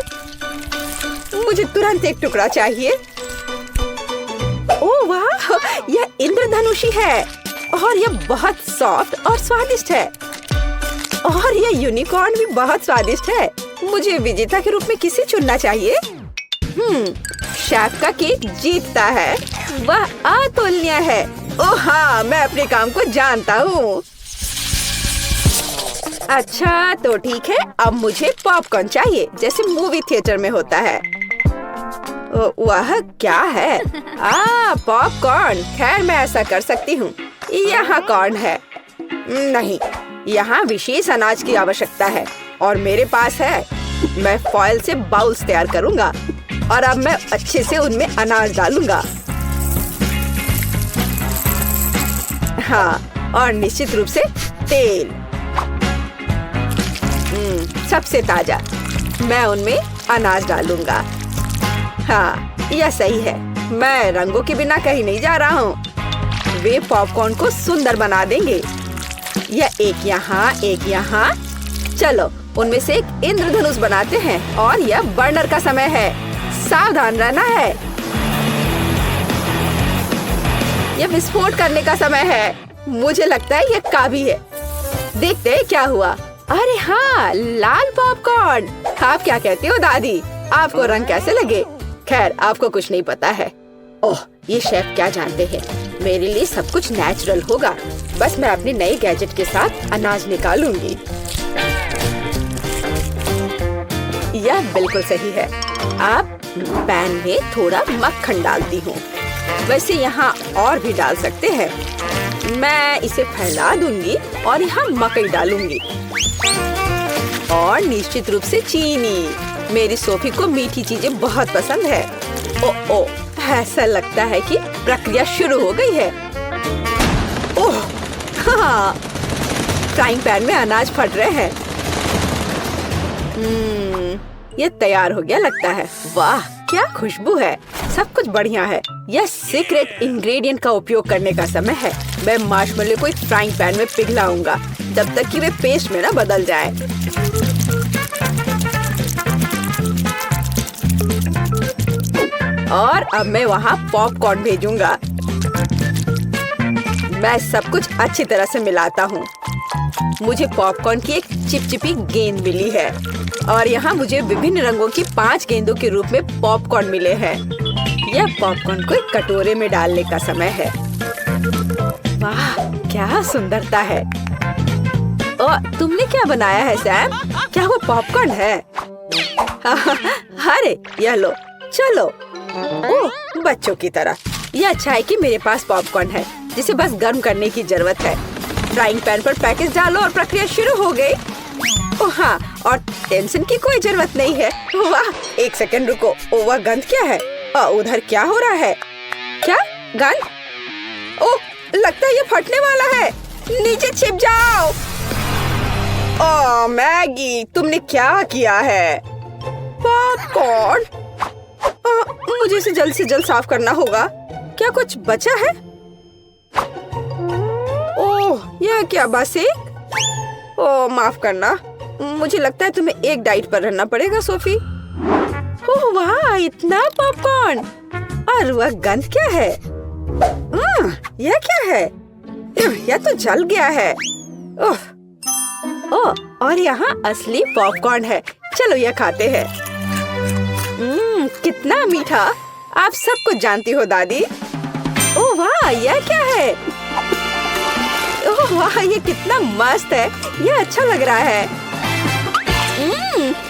मुझे तुरंत एक टुकड़ा चाहिए। ओह वाह, यह इंद्रधनुषी है और यह बहुत सॉफ्ट और स्वादिष्ट है। और यह यूनिकॉर्न भी बहुत स्वादिष्ट है। मुझे विजेता के रूप में किसे चुनना चाहिए? शेफ का केक जीतता है। वह अतुलनीय है। ओह हाँ, मैं अपने काम को जानता हूँ। अच्छा तो ठीक है, अब मुझे पॉपकॉर्न चाहिए जैसे मूवी थिएटर में होता है। वह क्या है? पॉपकॉर्न। खैर मैं ऐसा कर सकती हूँ। यहाँ कॉर्न है। नहीं, यहाँ विशेष अनाज की आवश्यकता है और मेरे पास है। मैं फॉइल से बाउल्स तैयार करूँगा और अब मैं अच्छे से उनमें अनाज डालूंगा। हाँ, और निश्चित रूप से तेल। सबसे ताजा। मैं उनमें अनाज डालूंगा। हाँ, यह सही है। मैं रंगों के बिना कहीं नहीं जा रहा हूँ। वे पॉपकॉर्न को सुंदर बना देंगे। यह एक यहाँ, एक यहाँ। चलो उनमें से एक इंद्रधनुष बनाते हैं और यह बर्नर का समय है। सावधान रहना है। यह विस्फोट करने का समय है। मुझे लगता है यह काफी है। देखते हैं क्या हुआ। अरे हाँ, लाल पॉपकॉर्न। आप क्या कहते हो दादी? आपको रंग कैसे लगे? खैर आपको कुछ नहीं पता है। ओह, ये शेफ क्या जानते हैं। मेरे लिए सब कुछ नेचुरल होगा। बस मैं अपने नए गैजेट के साथ अनाज निकालूंगी। यह बिल्कुल सही है। अब पैन में थोड़ा मक्खन डालती हूँ। वैसे यहाँ और भी डाल सकते हैं। मैं इसे फैला दूंगी और यहाँ मकई डालूंगी और निश्चित रूप से चीनी। मेरी सोफी को मीठी चीजें बहुत पसंद है। ओ, ऐसा लगता है कि प्रक्रिया शुरू हो गई है। ओह हाँ, फ्राइंग पैन में अनाज फट रहे हैं। ये तैयार हो गया लगता है। वाह क्या खुशबू है। सब कुछ बढ़िया है। यह सीक्रेट इंग्रेडिएंट का उपयोग करने का समय है। मैं मार्शमेलो को एक फ्राइंग पैन में पिघलाऊंगा जब तक कि वे पेस्ट में ना बदल जाए। और अब मैं वहाँ पॉपकॉर्न भेजूंगा। मैं सब कुछ अच्छी तरह से मिलाता हूँ। मुझे पॉपकॉर्न की एक चिपचिपी गेंद मिली है और यहाँ मुझे विभिन्न रंगों की 5 गेंदों के रूप में पॉपकॉर्न मिले हैं। यह पॉपकॉर्न को एक कटोरे में डालने का समय है। वाह क्या सुंदरता है। तुमने क्या बनाया है सैम? क्या वो पॉपकॉर्न है? अरे यह लो, चलो। ओह बच्चों की तरह। यह अच्छा है कि मेरे पास पॉपकॉर्न है जिसे बस गर्म करने की जरूरत है। फ्राइंग पैन पर पैकेज डालो और प्रक्रिया शुरू हो गई। ओह हाँ, और टेंशन की कोई जरूरत नहीं है। वाह एक सेकंड रुको। वह गंध क्या है? उधर क्या हो रहा है? क्या गंध? ओह लगता है ये फटने वाला है। नीचे छिप जाओ। ओह मैगी, तुमने क्या किया है? पॉपकॉर्न। मुझे इसे जल्द से जल्द साफ करना होगा। क्या कुछ बचा है? ओह यह क्या बस एक? ओह माफ करना। मुझे लगता है तुम्हें एक डाइट पर रहना पड़ेगा सोफी। ओह वाह इतना पॉपकॉर्न। और वह गंध क्या है? यह क्या है? यह तो जल गया है। ओह और यहाँ असली पॉपकॉर्न है। चलो यह खाते हैं। कितना मीठा। आप सब कुछ जानती हो दादी। ओह वाह यह क्या है? ओह वाह ये कितना मस्त है। यह अच्छा लग रहा है।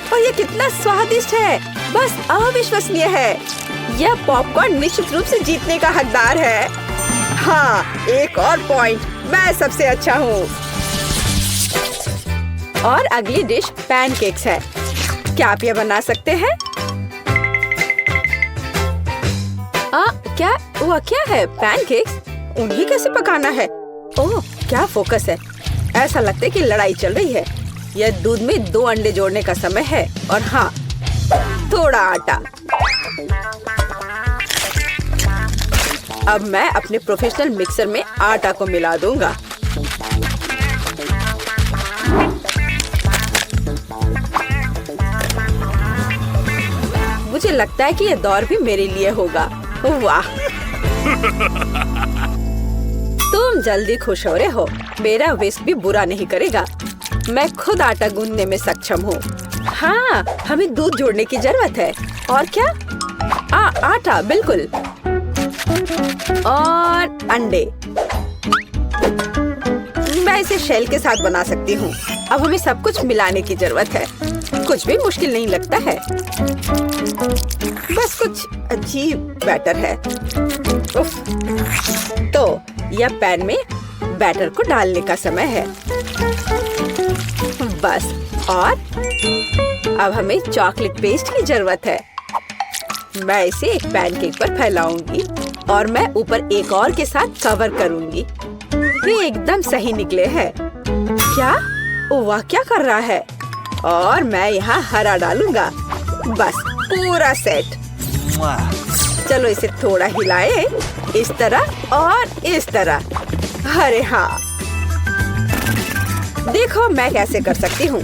और ये कितना स्वादिष्ट है। बस अविश्वसनीय है। यह पॉपकॉर्न निश्चित रूप से जीतने का हकदार है। हाँ एक और पॉइंट। मैं सबसे अच्छा हूँ। और अगली डिश पैनकेक्स है। क्या आप यह बना सकते हैं? क्या वह क्या है? पैनकेक्स? उन्हें कैसे पकाना है? ओह क्या फोकस है। ऐसा लगता है कि लड़ाई चल रही है। यह दूध में 2 अंडे जोड़ने का समय है और हाँ थोड़ा आटा। अब मैं अपने प्रोफेशनल मिक्सर में आटा को मिला दूंगा। मुझे लगता है कि ये दौर भी मेरे लिए होगा। वाह, तुम जल्दी खुश हो रहे हो। मेरा विस्क भी बुरा नहीं करेगा। मैं खुद आटा गूंदने में सक्षम हूँ। हाँ, हमें दूध जोड़ने की जरूरत है। और क्या? आटा, बिल्कुल। और अंडे। मैं इसे शेल के साथ बना सकती हूँ। अब हमें सब कुछ मिलाने की जरूरत है। कुछ भी मुश्किल नहीं लगता है। बस कुछ अजीब बैटर है। उफ। तो यह पैन में बैटर को डालने का समय है। बस। और अब हमें चॉकलेट पेस्ट की जरूरत है। मैं इसे एक पैनकेक पर फैलाऊंगी और मैं ऊपर एक और के साथ कवर करूंगी। ये एकदम सही निकले हैं। क्या? वाह, क्या कर रहा है? और मैं यहाँ हरा डालूंगा। बस पूरा सेट। चलो इसे थोड़ा हिलाए, इस तरह और इस तरह। अरे हाँ, देखो मैं कैसे कर सकती हूँ।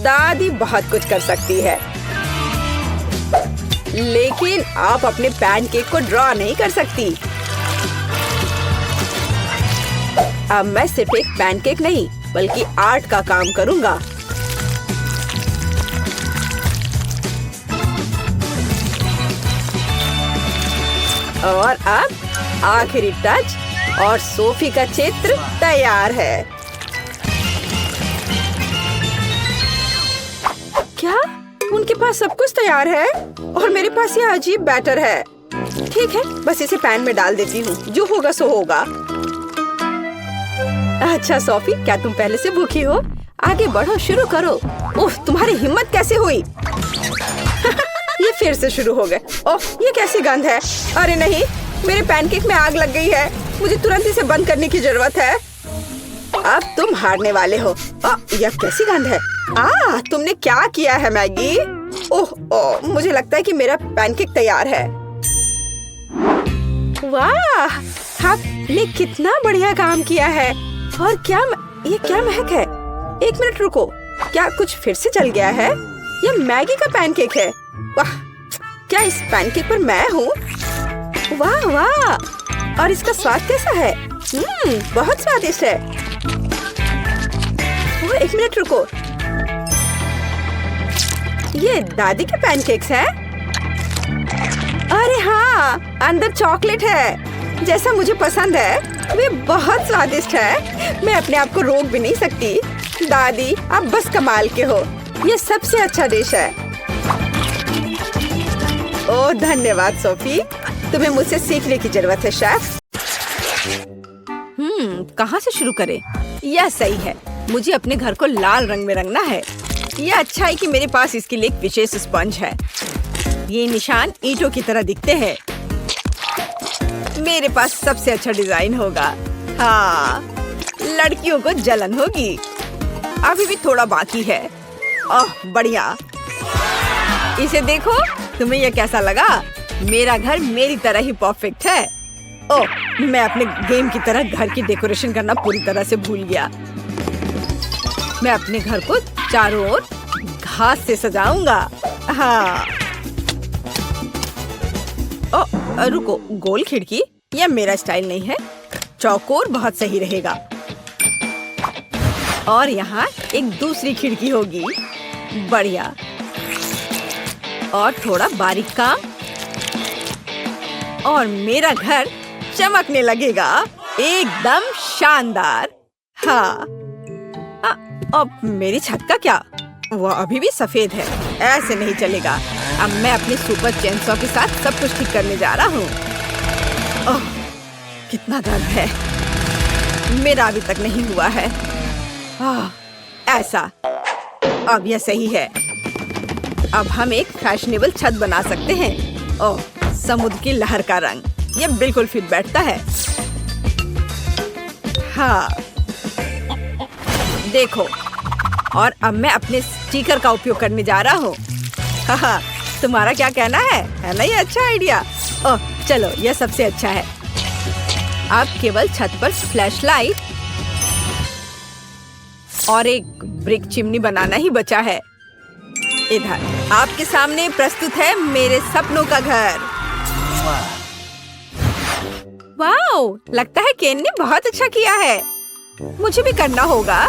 दादी बहुत कुछ कर सकती है, लेकिन आप अपने पैनकेक को ड्रॉ नहीं कर सकती। अब मैं सिर्फ एक पैनकेक नहीं बल्कि आर्ट का काम करूँगा। और अब आखिरी टच और सोफी का चित्र तैयार है। क्या? उनके पास सब कुछ तैयार है और मेरे पास ये अजीब बैटर है। ठीक है, बस इसे पैन में डाल देती हूँ। जो होगा सो होगा। अच्छा सोफी, क्या तुम पहले से भूखी हो? आगे बढ़ो, शुरू करो। उफ, तुम्हारी हिम्मत कैसे हुई? ये फिर से शुरू हो गए। ओह, ये कैसी गंध है? अरे नहीं, मेरे पैनकेक में आग लग गई है। मुझे तुरंत इसे बंद करने की जरूरत है। अब तुम हारने वाले हो। यह कैसी गंध है? तुमने क्या किया है मैगी? ओह, मुझे लगता है कि मेरा पैनकेक तैयार है। वाह, आपने कितना बढ़िया काम किया है। और ये क्या महक है? एक मिनट रुको, क्या कुछ फिर से जल गया है? यह मैगी का पैनकेक है। वाह, क्या इस पैनकेक पर मैं हूँ? वाह वाह, और इसका स्वाद कैसा है? बहुत स्वादिष्ट है। एक मिनट रुको, ये दादी के पैनकेक्स हैं? अरे हाँ, अंदर चॉकलेट है, जैसा मुझे पसंद है। वे बहुत स्वादिष्ट है। मैं अपने आप को रोक भी नहीं सकती। दादी, आप बस कमाल के हो। ये सबसे अच्छा डिश है। ओह धन्यवाद सोफी, तुम्हें मुझसे सीखने की जरूरत है शेफ। कहाँ से शुरू करें? यह सही है, मुझे अपने घर को लाल रंग में रंगना है। यह अच्छा है कि मेरे पास इसके लिए एक विशेष स्पंज है। ये निशान ईंटों की तरह दिखते हैं। मेरे पास सबसे अच्छा डिजाइन होगा। हाँ, लड़कियों को जलन होगी। अभी भी थोड़ा बाकी है। ओह बढ़िया, इसे देखो। तुम्हें यह कैसा लगा? मेरा घर मेरी तरह ही परफेक्ट है। ओह, मैं अपने गेम की तरह घर की डेकोरेशन करना पूरी तरह से भूल गया। मैं अपने घर को चारों ओर घास से सजाऊंगा। हाँ। ओह रुको, गोल खिड़की? यह मेरा स्टाइल नहीं है। चौकोर बहुत सही रहेगा। और यहाँ एक दूसरी खिड़की होगी। बढ़िया। और थोड़ा बारीक काम और मेरा घर चमकने लगेगा। एकदम शानदार। हाँ। अब मेरी छत का क्या? वह अभी भी सफेद है। ऐसे नहीं चलेगा। अब मैं अपनी सुपर चेनसॉ के साथ सब कुछ ठीक करने जा रहा हूँ। ओह, कितना दर्द है। मेरा अभी तक नहीं हुआ है। ऐसा। अब यह सही है। अब हम एक फैशनेबल छत बना सकते हैं। ओह, समुद्र की लहर का रंग। यह बिल्कुल फिट बैठता है। हाँ, देखो। और अब मैं अपने स्टिकर का उपयोग करने जा रहा हूँ। हाँ, तुम्हारा क्या कहना है ना ये अच्छा आइडिया? ओह, चलो यह सबसे अच्छा है। अब केवल छत पर फ्लैशलाइट और एक ब्रिक चिमनी बनाना ही बचा है। इधर आपके सामने प्रस्तुत है मेरे सपनों का घर। वाओ, लगता है केन ने बहुत अच्छा किया है। मुझे भी करना होगा।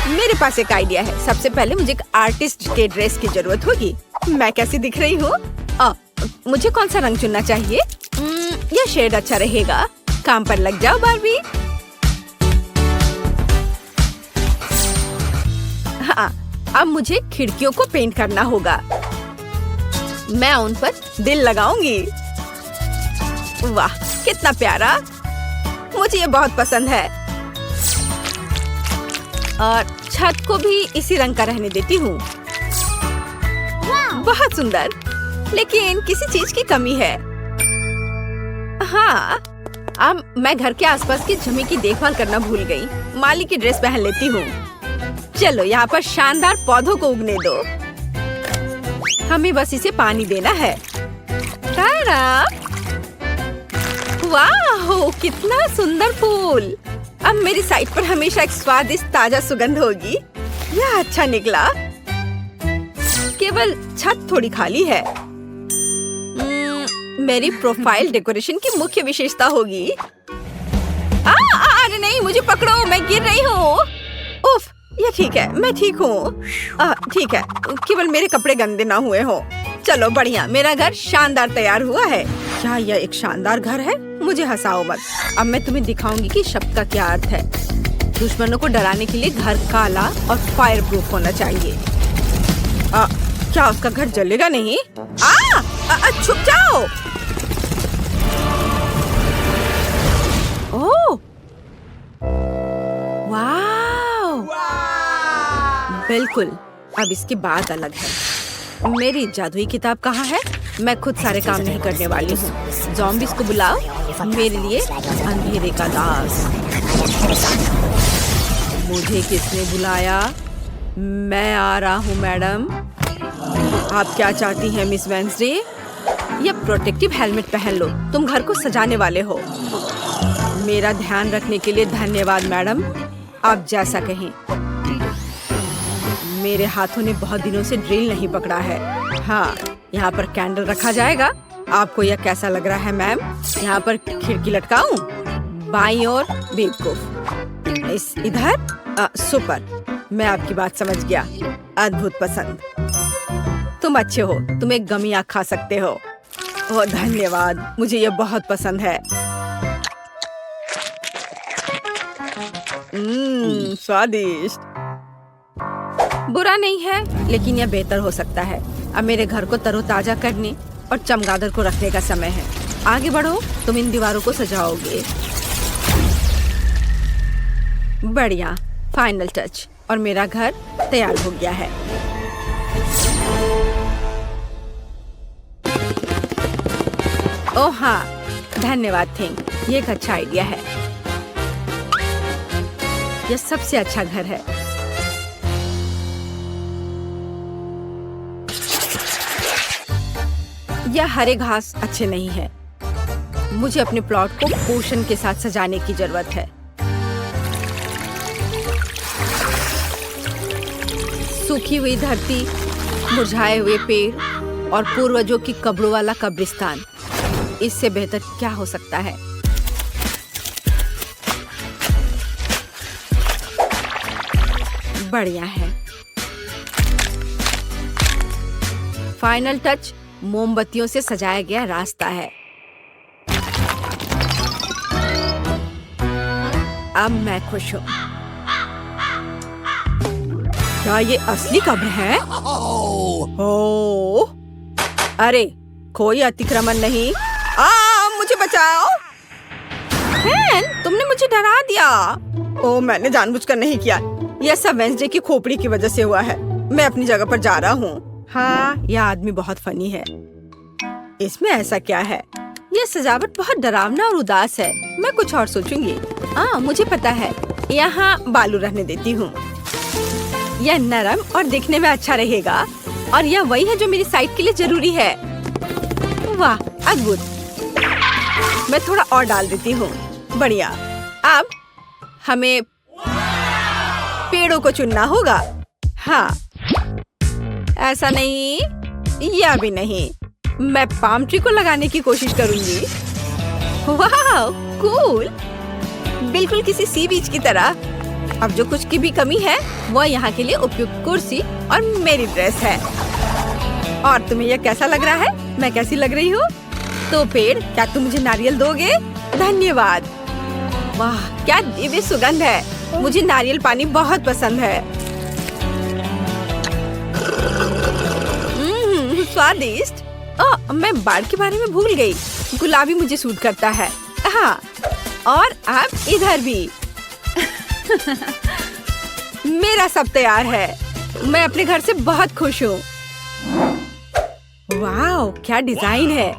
मेरे पास एक आइडिया है। सबसे पहले मुझे एक आर्टिस्ट के ड्रेस की जरूरत होगी। मैं कैसी दिख रही हूँ? मुझे कौन सा रंग चुनना चाहिए? यह शेड अच्छा रहेगा। काम पर लग जाओ बारबी। हाँ, अब मुझे खिड़कियों को पेंट करना होगा। मैं उन पर दिल लगाऊंगी। वाह, कितना प्यारा। मुझे ये बहुत पसंद है। और छत को भी इसी रंग का रहने देती हूँ। बहुत सुंदर, लेकिन किसी चीज की कमी है। हाँ, अब मैं घर के आसपास की जमीन की देखभाल करना भूल गई। माली की ड्रेस पहन लेती हूँ। चलो, यहाँ पर शानदार पौधों को उगने दो। हमें बस इसे पानी देना है। तारा! वाह, कितना सुंदर फूल। अब मेरी साइड पर हमेशा एक स्वादिष्ट ताजा सुगंध होगी। यह अच्छा निकला। केवल छत थोड़ी खाली है। मेरी प्रोफाइल डेकोरेशन की मुख्य विशेषता होगी। अरे नहीं, मुझे पकड़ो, मैं गिर रही हूँ। उफ, ये ठीक है, मैं ठीक हूँ। ठीक है, केवल मेरे कपड़े गंदे ना हुए हो। चलो बढ़िया, मेरा घर शानदार तैयार हुआ है। क्या यह एक शानदार घर है? मुझे हंसाओ मत। अब मैं तुम्हें दिखाऊंगी कि शब्द का क्या अर्थ है। दुश्मनों को डराने के लिए घर काला और फायर प्रूफ होना चाहिए। क्या उसका घर जलेगा नहीं? छुप जाओ। ओह, वाह, बिल्कुल। अब इसकी बात अलग है। मेरी जादुई किताब कहाँ है? मैं खुद सारे काम नहीं करने वाली हूँ। ज़ॉम्बीज़ को बुलाओ, मेरे लिए अंधेरे का दास। मुझे किसने बुलाया? मैं आ रहा हूँ मैडम। आप क्या चाहती हैं मिस वेंसडे? ये प्रोटेक्टिव हेलमेट पहन लो। तुम घर को सजाने वाले हो। मेरा ध्यान रखने के लिए धन्यवाद मैडम। आप जैसा कहें। मेरे हाथों ने बहुत दिनों से ड्रिल नहीं पकड़ा है। हाँ, यहाँ पर कैंडल रखा जाएगा। आपको यह कैसा लग रहा है मैम? यहाँ पर खिड़की लटकाऊं? बाईं ओर बेवकूफ। इस इधर सुपर। मैं आपकी बात समझ गया। अद्भुत पसंद। तुम अच्छे हो। तुम एक गमिया खा सकते हो। ओह धन्यवाद, मुझे यह बहुत पसंद है। स्वादिष्ट। बुरा नहीं है, लेकिन यह बेहतर हो सकता है। अब मेरे घर को तरोताजा करने और चमगादड़ को रखने का समय है। आगे बढ़ो, तुम इन दीवारों को सजाओगे। बढ़िया, फाइनल टच। और मेरा घर तैयार हो गया है। ओह हाँ, धन्यवाद थिंग। ये एक अच्छा आइडिया है। यह सबसे अच्छा घर है। यह हरे घास अच्छे नहीं है। मुझे अपने प्लॉट को पोषण के साथ सजाने की जरूरत है। सूखी हुई धरती, मुरझाए हुए पेड़ और पूर्वजों की कब्रों वाला कब्रिस्तान। इससे बेहतर क्या हो सकता है? बढ़िया है। फाइनल टच मोमबत्तियों से सजाया गया रास्ता है। अब मैं खुश हूँ। क्या ये असली कब्र है? ओह, अरे कोई अतिक्रमण नहीं। मुझे बचाओ। तुमने मुझे डरा दिया। ओह, मैंने जानबूझकर नहीं किया। यह सब वेंसडे की खोपड़ी की वजह से हुआ है। मैं अपनी जगह पर जा रहा हूँ। हाँ, यह आदमी बहुत फनी है। इसमें ऐसा क्या है? यह सजावट बहुत डरावना और उदास है। मैं कुछ और सोचूंगी। मुझे पता है। यहाँ बालू रहने देती हूँ। यह नरम और दिखने में अच्छा रहेगा। और यह वही है जो मेरी साइट के लिए जरूरी है। वाह, अद्भुत। मैं थोड़ा और डाल देती हूँ। बढ़िया। अब हमें पेड़ों को चुनना होगा। हाँ, ऐसा नहीं, या भी नहीं। मैं पाम ट्री को लगाने की कोशिश करूंगी। वाह, कूल, बिल्कुल किसी सी बीच की तरह। अब जो कुछ की भी कमी है वो यहाँ के लिए उपयुक्त कुर्सी और मेरी ड्रेस है। और तुम्हें यह कैसा लग रहा है? मैं कैसी लग रही हूँ? तो पेड़, क्या तुम मुझे नारियल दोगे? धन्यवाद। वाह, क्या दिव्य सुगंध है। मुझे नारियल पानी बहुत पसंद है। स्वादिष्ट। मैं बाढ़ के बारे में भूल गई। गुलाबी मुझे सूट करता है। हाँ, और अब इधर भी। मेरा सब तैयार है। मैं अपने घर से बहुत खुश हूँ। वाह, क्या डिजाइन है।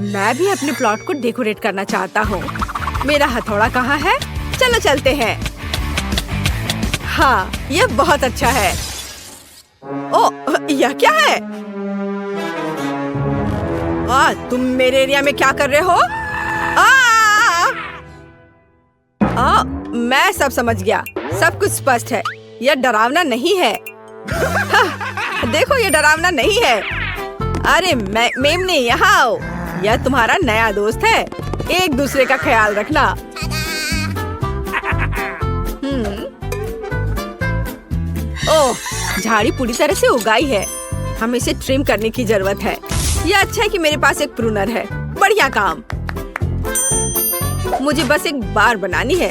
मैं भी अपने प्लॉट को डेकोरेट करना चाहता हूँ। मेरा हथौड़ा कहाँ है? चलो चलते हैं। हाँ, यह बहुत अच्छा है। ओह, यह क्या है? तुम मेरे एरिया में क्या कर रहे हो? मैं सब समझ गया। सब कुछ स्पष्ट है। यह डरावना नहीं है। देखो, यह डरावना नहीं है। अरे मेमने, यहाँ आओ। यह तुम्हारा नया दोस्त है। एक दूसरे का ख्याल रखना। ओह, झाड़ी पूरी तरह से उगाई है। हमें इसे ट्रिम करने की जरूरत है। यह अच्छा है कि मेरे पास एक प्रूनर है। बढ़िया काम। मुझे बस एक बार बनानी है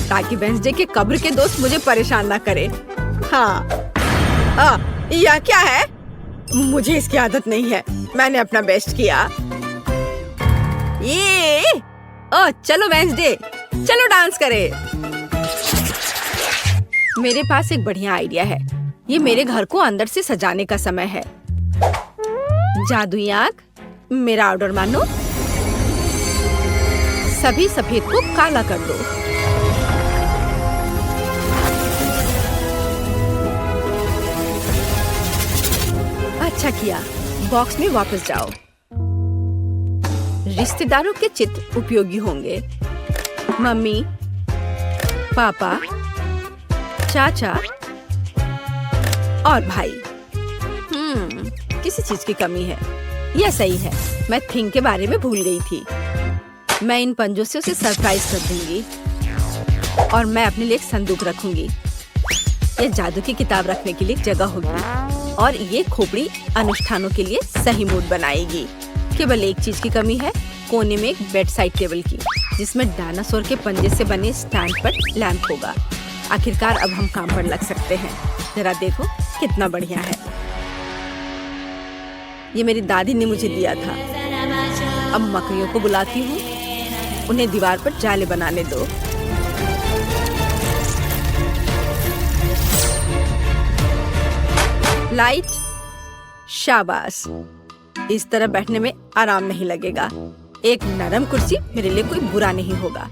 ताकि वेंसडे के कब्र के दोस्त मुझे परेशान ना करे। हाँ, यह क्या है? मुझे इसकी आदत नहीं है। मैंने अपना बेस्ट किया। चलो वेंसडे, चलो डांस करें। मेरे पास एक बढ़िया आइडिया है। ये मेरे घर को अंदर से सजाने का समय है। जादुई आग, मेरा ऑर्डर मानो। सभी सफेद को काला कर दो। अच्छा किया। बॉक्स में वापस जाओ। रिश्तेदारों के चित्र उपयोगी होंगे। मम्मी, पापा, चाचा और भाई। किसी चीज की कमी है। यह सही है। मैं थिंग के बारे में भूल गई थी। मैं इन पंजों से उसे सरप्राइज कर दूंगी। और मैं अपने लिए एक संदूक रखूंगी। यह जादू की किताब रखने के लिए जगह होगी। और ये खोपड़ी अनुष्ठानों के लिए सही मूड बनाएगी। केवल एक चीज की कमी है, कोने में एक बेड साइड टेबल की, जिसमें डायनासोर के पंजे से बने स्टैंड पर लैंप होगा। आखिरकार अब हम काम पर लग सकते हैं। जरा देखो कितना बढ़िया है। ये मेरी दादी ने मुझे दिया था। अब मकड़ियों को बुलाती हूँ। उन्हें दीवार पर जाले बनाने दो। लाइट, शाबाश। इस तरह बैठने में आराम नहीं लगेगा। एक नरम कुर्सी मेरे लिए कोई बुरा नहीं होगा।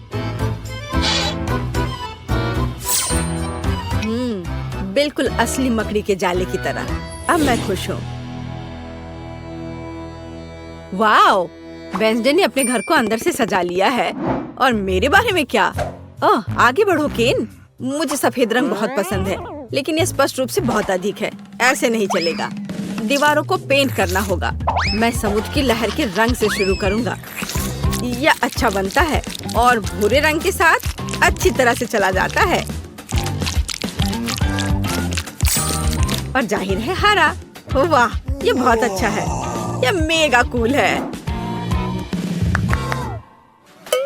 बिल्कुल असली मकड़ी के जाले की तरह। अब मैं खुश हूँ। वाओ, वेंसडे ने अपने घर को अंदर से सजा लिया है। और मेरे बारे में क्या? आगे बढ़ो केन। मुझे सफेद रंग बहुत पसंद है, लेकिन यह स्पष्ट रूप से बहुत अधिक है। ऐसे नहीं चलेगा। दीवारों को पेंट करना होगा। मैं समुद्र की लहर के रंग से शुरू करूंगा। यह अच्छा बनता है और भूरे रंग के साथ अच्छी तरह से चला जाता है। और जाहिर है हरा। वाह, ये बहुत अच्छा है। यह मेगा कूल है।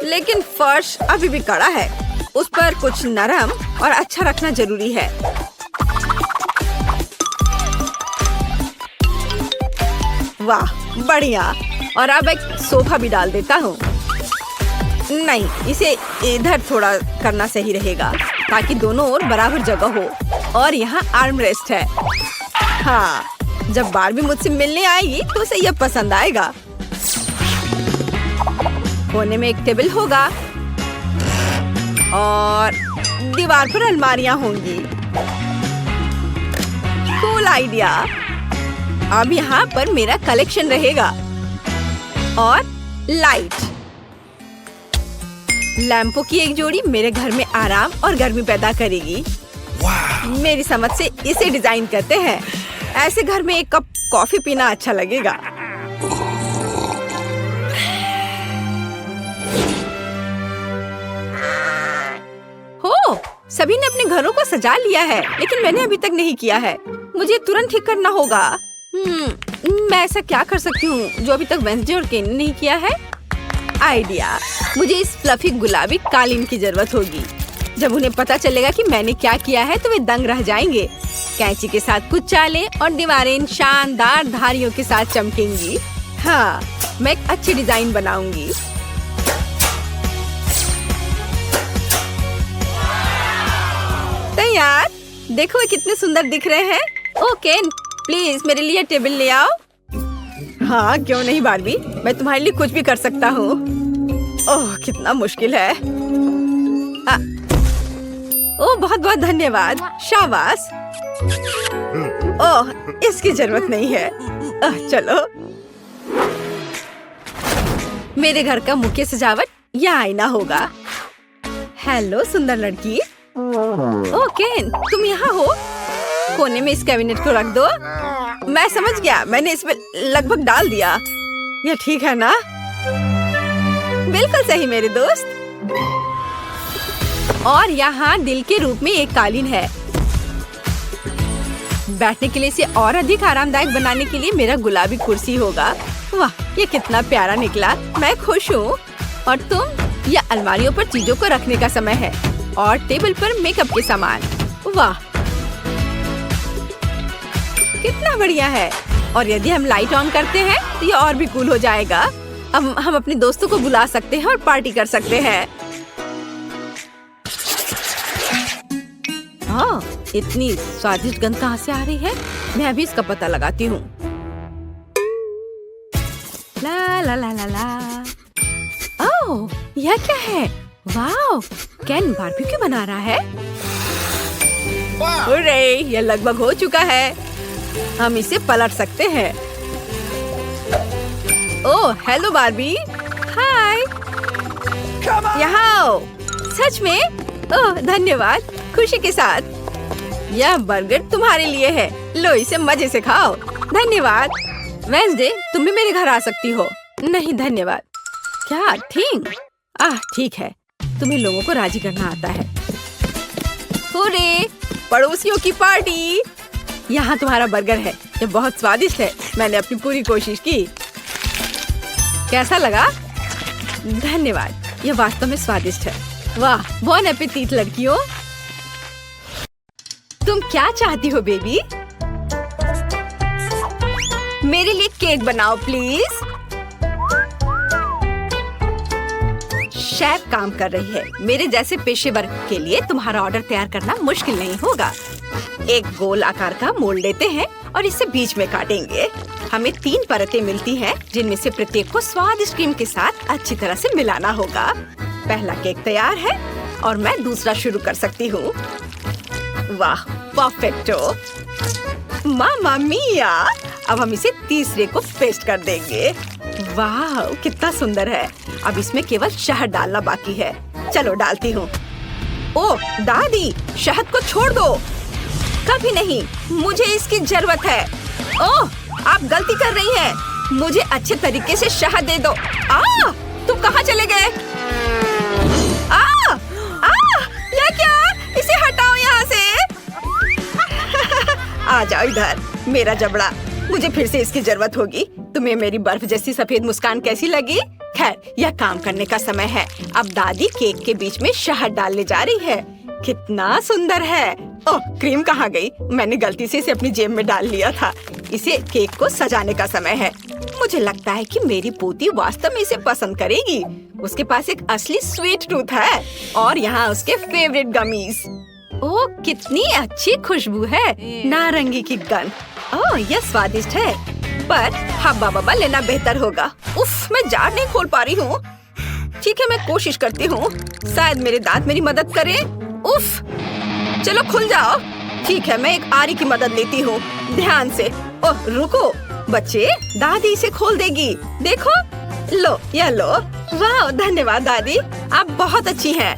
लेकिन फर्श अभी भी कड़ा है। उस पर कुछ नरम और अच्छा रखना जरूरी है। वाह, बढ़िया। और अब एक सोफा भी डाल देता हूँ। नहीं, इसे इधर थोड़ा करना सही रहेगा ताकि दोनों ओर बराबर जगह हो। और यहाँ आर्म रेस्ट है। हाँ, जब बारबी मुझसे मिलने आएगी तो उसे यह पसंद आएगा। कोने में एक टेबल होगा और दीवार पर अलमारियां होंगी। Cool idea. अब यहाँ पर मेरा कलेक्शन रहेगा। और लाइट, लैंपों की एक जोड़ी मेरे घर में आराम और गर्मी पैदा करेगी। मेरी समझ से इसे डिजाइन करते हैं। ऐसे घर में एक कप कॉफी पीना अच्छा लगेगा। हो, सभी ने अपने घरों को सजा लिया है, लेकिन मैंने अभी तक नहीं किया है। मुझे तुरंत ठीक करना होगा। मैं ऐसा क्या कर सकती हूँ जो अभी तक वेंसडे और केन ने नहीं किया है? आइडिया, मुझे इस फ्लफी गुलाबी कालीन की जरूरत होगी। जब उन्हें पता चलेगा कि मैंने क्या किया है तो वे दंग रह जाएंगे। कैंची के साथ कुछ चालें और दीवारें इन शानदार धारियों के साथ चमकेंगी। हाँ, मैं एक अच्छी डिजाइन बनाऊंगी। तैयार, देखो वे कितने सुंदर दिख रहे हैं। ओ केन, प्लीज मेरे लिए टेबल ले आओ। हाँ, क्यों नहीं बार्बी, मैं तुम्हारे लिए कुछ भी कर सकता हूँ। ओह, कितना मुश्किल है। ओह, बहुत बहुत धन्यवाद, शाबाश। ओह, इसकी जरूरत नहीं है। चलो, मेरे घर का मुख्य सजावट यह आईना होगा। हेलो सुंदर लड़की। ओह केन, तुम यहाँ हो? कोने में इस कैबिनेट को रख दो। मैं समझ गया, मैंने इसमें लगभग डाल दिया। यह ठीक है ना? बिल्कुल सही मेरे दोस्त। और यहाँ दिल के रूप में एक कालीन है। बैठने के लिए इसे और अधिक आरामदायक बनाने के लिए मेरा गुलाबी कुर्सी होगा। वाह, ये कितना प्यारा निकला। मैं खुश हूँ। और तुम, यह अलमारियों पर चीजों को रखने का समय है और टेबल पर मेकअप के सामान। वाह, कितना बढ़िया है। और यदि हम लाइट ऑन करते हैं तो ये और भी कूल हो जाएगा। अब हम अपने दोस्तों को बुला सकते हैं और पार्टी कर सकते हैं। हाँ, इतनी स्वादिष्ट गंध कहाँ से आ रही है? मैं अभी इसका पता लगाती हूँ। ला ला ला ला ला। ओह, यह क्या है? वाह, केन बारबेक्यू बना रहा है। हुर्रे, यह लगभग हो चुका है। हम इसे पलट सकते हैं। ओह, हेलो बार्बी। हाय, यहाँ आओ। सच में? ओह, धन्यवाद। खुशी के साथ। यह बर्गर तुम्हारे लिए है। लो, इसे मजे से खाओ। धन्यवाद। वेंसडे, तुम भी मेरे घर आ सकती हो। नहीं धन्यवाद। क्या? ठीक है। तुम्हें लोगों को राजी करना आता है। हुर्रे, पड़ोसियों की पार्टी। यहाँ तुम्हारा बर्गर है। ये बहुत स्वादिष्ट है। मैंने अपनी पूरी कोशिश की। कैसा लगा? धन्यवाद। यह वास्तव में स्वादिष्ट है। वाह, बॉन एपेटीट लड़कियों। तुम क्या चाहती हो बेबी? मेरे लिए केक बनाओ प्लीज। शेफ काम कर रही है। मेरे जैसे पेशेवर के लिए तुम्हारा ऑर्डर तैयार करना मुश्किल नहीं होगा। एक गोल आकार का मोल्ड लेते हैं और इसे बीच में काटेंगे। हमें 3 परतें मिलती हैं, जिनमें से प्रत्येक को स्वादिष्ट क्रीम के साथ अच्छी तरह से मिलाना होगा। पहला केक तैयार है और मैं दूसरा शुरू कर सकती हूँ। वाह, परफेक्टो। मामा मिया। अब हम इसे तीसरे को पेस्ट कर देंगे। वाह, कितना सुंदर है। अब इसमें केवल शहद डालना बाकी है। चलो डालती हूँ। ओह दादी, शहद को छोड़ दो। कभी नहीं, मुझे इसकी जरूरत है। ओह, आप गलती कर रही हैं। मुझे अच्छे तरीके से शहद दे दो। तुम कहाँ चले गए? यह क्या? इसे हटाओ यहाँ से। आ जाओ इधर, मेरा जबड़ा। मुझे फिर से इसकी जरूरत होगी। तुम्हें मेरी बर्फ जैसी सफेद मुस्कान कैसी लगी? खैर, यह काम करने का समय है। अब दादी केक के बीच में शहद डालने जा रही है। कितना सुंदर है। ओह, क्रीम कहाँ गई? मैंने गलती से इसे अपनी जेब में डाल लिया था। इसे केक को सजाने का समय है। मुझे लगता है कि मेरी पोती वास्तव में इसे पसंद करेगी। उसके पास एक असली स्वीट टूथ है और यहाँ उसके फेवरेट गमीज। ओह, कितनी अच्छी खुशबू है। नारंगी की गंध। ओह, यह स्वादिष्ट है, पर हब्बा बब्बा लेना बेहतर होगा। उफ, मैं जार नहीं खोल पा रही हूँ। ठीक है, मैं कोशिश करती हूँ। शायद मेरे दांत मेरी मदद करें। उफ, चलो खुल जाओ। ठीक है, मैं एक आरी की मदद लेती हूँ। ध्यान से। ओह, रुको बच्चे, दादी इसे खोल देगी। देखो, लो, यह लो। वाह, धन्यवाद दादी, आप बहुत अच्छी हैं।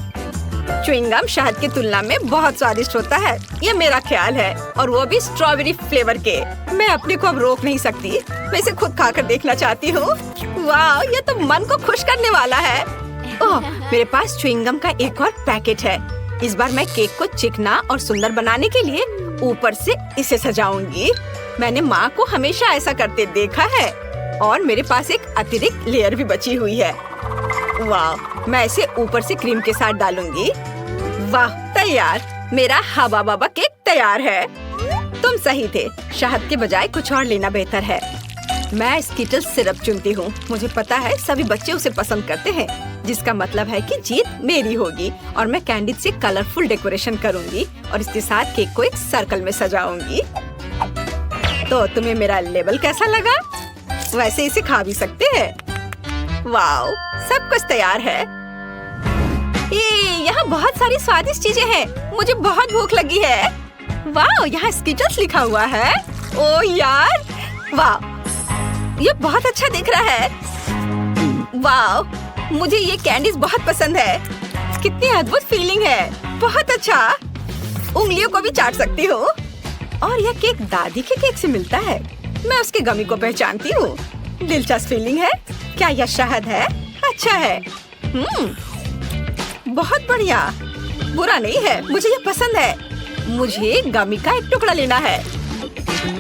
च्युइंगम शहद की तुलना में बहुत स्वादिष्ट होता है, ये मेरा ख्याल है, और वो भी स्ट्रॉबेरी फ्लेवर के। मैं अपने को अब रोक नहीं सकती, मैं इसे खुद खाकर देखना चाहती हूँ। वाह, ये तो मन को खुश करने वाला है। ओह, मेरे पास च्युइंगम का एक और पैकेट है। इस बार मैं केक को चिकना और सुंदर बनाने के लिए ऊपर से इसे सजाऊंगी। मैंने माँ को हमेशा ऐसा करते देखा है, और मेरे पास एक अतिरिक्त लेयर भी बची हुई है। वाह, मैं इसे ऊपर से क्रीम के साथ डालूंगी। वाह, तैयार, मेरा हवा बाबा केक तैयार है। तुम सही थे, शहद के बजाय कुछ और लेना बेहतर है। मैं स्कीटल सिरप चुनती हूँ। मुझे पता है सभी बच्चे उसे पसंद करते हैं, जिसका मतलब है कि जीत मेरी होगी। और मैं कैंडी से कलरफुल डेकोरेशन करूँगी और इसके साथ केक को एक सर्कल में सजाऊंगी। तो तुम्हें मेरा लेबल कैसा लगा? वैसे इसे खा भी सकते हैं। वाओ, सब कुछ तैयार है। यहाँ बहुत सारी स्वादिष्ट चीजें हैं। मुझे बहुत भूख लगी है। वाओ, यहाँ स्कीटल्स लिखा हुआ है। ओ यार, वाओ, ये बहुत अच्छा दिख रहा है। वाओ, मुझे ये कैंडीज बहुत पसंद है। कितनी अद्भुत फीलिंग है, बहुत अच्छा। उंगलियों को भी चाट सकती हूँ। और यह केक दादी के केक से मिलता है। मैं उसके गमी को पहचानती हूँ। दिलचस्प फीलिंग है। क्या यह शहद है? अच्छा है। बहुत बढ़िया, बुरा नहीं है, मुझे यह पसंद है। मुझे गमी का एक टुकड़ा लेना है।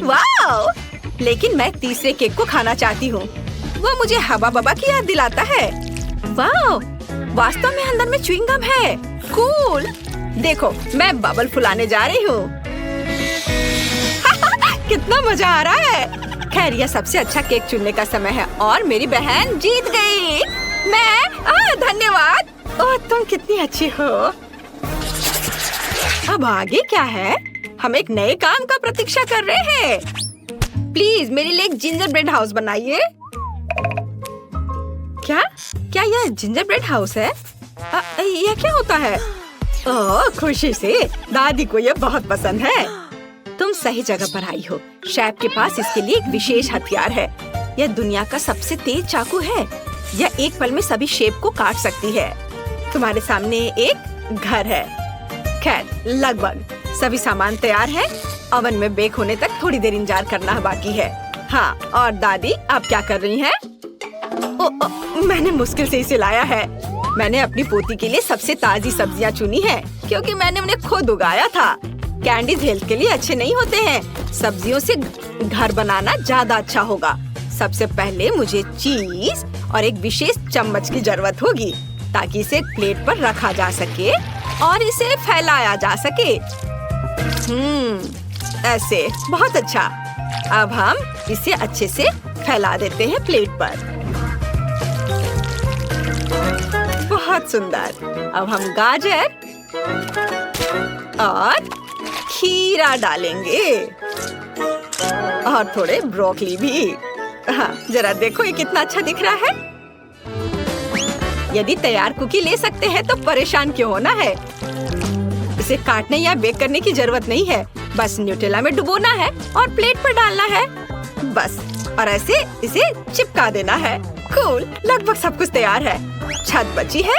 वाओ, लेकिन मैं तीसरे केक को खाना चाहती हूँ। वो मुझे हवा बाबा की याद दिलाता है। वाओ, वास्तव में अंदर में च्युइंगम है। कूल। देखो, मैं बबल फुलाने जा रही हूँ। कितना मजा आ रहा है। खैर, यह सबसे अच्छा केक चुनने का समय है और मेरी बहन जीत गई। धन्यवाद। ओह, तुम कितनी अच्छी हो। अब आगे क्या है? हम एक नए काम का प्रतीक्षा कर रहे हैं। प्लीज मेरे लिए एक जिंजर ब्रेड हाउस बनाइए। क्या यह जिंजर ब्रेड हाउस है? यह क्या होता है? ओह, खुशी से, दादी को यह बहुत पसंद है। तुम सही जगह पर आई हो। शेफ के पास इसके लिए एक विशेष हथियार है। यह दुनिया का सबसे तेज चाकू है। यह एक पल में सभी शेप को काट सकती है। तुम्हारे सामने एक घर है। खैर, लगभग सभी सामान तैयार है। ओवन में बेक होने तक थोड़ी देर इंतजार करना बाकी है। हाँ, और दादी आप क्या कर रही हैं? मैंने मुश्किल से इसे लाया है। मैंने अपनी पोती के लिए सबसे ताजी सब्जियां चुनी है, क्योंकि मैंने उन्हें खुद उगाया था। कैंडीज हेल्थ के लिए अच्छे नहीं होते हैं। सब्जियों से घर बनाना ज्यादा अच्छा होगा। सबसे पहले मुझे चीज और एक विशेष चम्मच की जरूरत होगी, ताकि इसे प्लेट पर रखा जा सके और इसे फैलाया जा सके। ऐसे, बहुत अच्छा। अब हम इसे अच्छे से फैला देते हैं प्लेट पर। बहुत सुंदर। अब हम गाजर और खीरा डालेंगे और थोड़े ब्रोकली भी। हाँ, जरा देखो ये कितना अच्छा दिख रहा है। यदि तैयार कुकी ले सकते हैं तो परेशान क्यों होना है। इसे काटने या बेक करने की जरूरत नहीं है। बस न्यूटेला में डुबोना है और प्लेट पर डालना है। बस, और ऐसे इसे चिपका देना है। कूल, लगभग सब कुछ तैयार है। छत बची है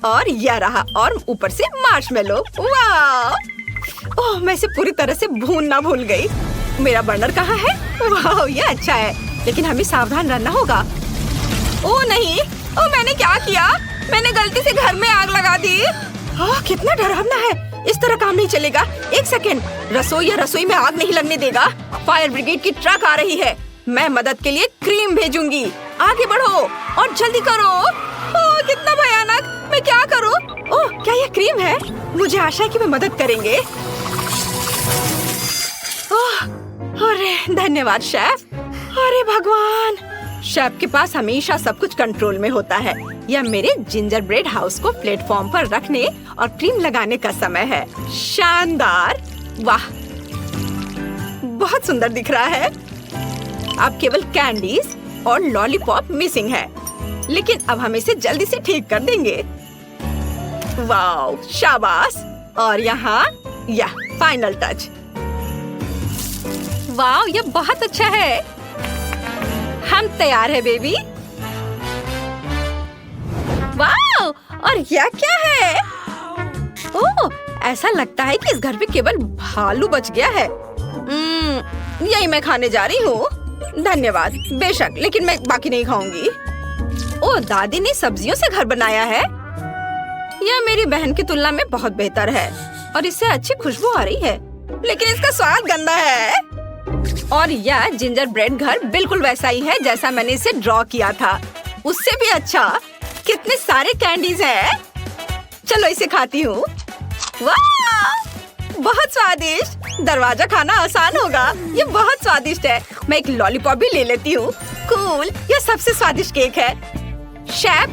और यह रहा, और ऊपर से मार्शमेलो। वाह! ओह, मैं इसे पूरी तरह से भूनना भूल गई। मेरा बर्नर कहाँ है? वाह, ये अच्छा है, लेकिन हमें सावधान रहना होगा। ओह नहीं, ओह मैंने क्या किया? मैंने गलती से घर में आग लगा दी। ओह, कितना डरावना है। इस तरह काम नहीं चलेगा। एक सेकेंड, रसोई में आग नहीं लगने देगा। फायर ब्रिगेड की ट्रक आ रही है। मैं मदद के लिए क्रीम भेजूंगी। आगे बढ़ो और जल्दी करो। ओह, कितना भयानक। मैं क्या करूं? ओह, क्या यह क्रीम है? मुझे आशा है कि वे मदद करेंगे। ओह, अरे धन्यवाद शेफ। अरे भगवान, शेफ के पास हमेशा सब कुछ कंट्रोल में होता है। यह मेरे जिंजर ब्रेड हाउस को प्लेटफॉर्म पर रखने और क्रीम लगाने का समय है। शानदार। वाह, बहुत सुंदर दिख रहा है। अब केवल कैंडीज और लॉलीपॉप मिसिंग है, लेकिन अब हम इसे जल्दी से ठीक कर देंगे। वाओ, शाबाश। और यहाँ यह फाइनल टच। वाओ, यह बहुत अच्छा है। हम तैयार है बेबी। वाओ, और यह क्या है? ओह, ऐसा लगता है कि इस घर में केवल भालू बच गया है। यही मैं खाने जा रही हूँ। धन्यवाद। बेशक, लेकिन मैं बाकी नहीं खाऊंगी। ओह, दादी ने सब्जियों से घर बनाया है। यह मेरी बहन की तुलना में बहुत बेहतर है और इससे अच्छी खुशबू आ रही है, लेकिन इसका स्वाद गंदा है। और यह जिंजर ब्रेड घर बिल्कुल वैसा ही है जैसा मैंने इसे ड्रॉ किया था, उससे भी अच्छा। कितने सारे कैंडीज हैं। चलो इसे खाती हूँ। वाह, बहुत स्वादिष्ट। दरवाजा खाना आसान होगा। ये बहुत स्वादिष्ट है। मैं एक लॉलीपॉप भी ले लेती हूँ। कूल, यह सबसे स्वादिष्ट केक है। शेफ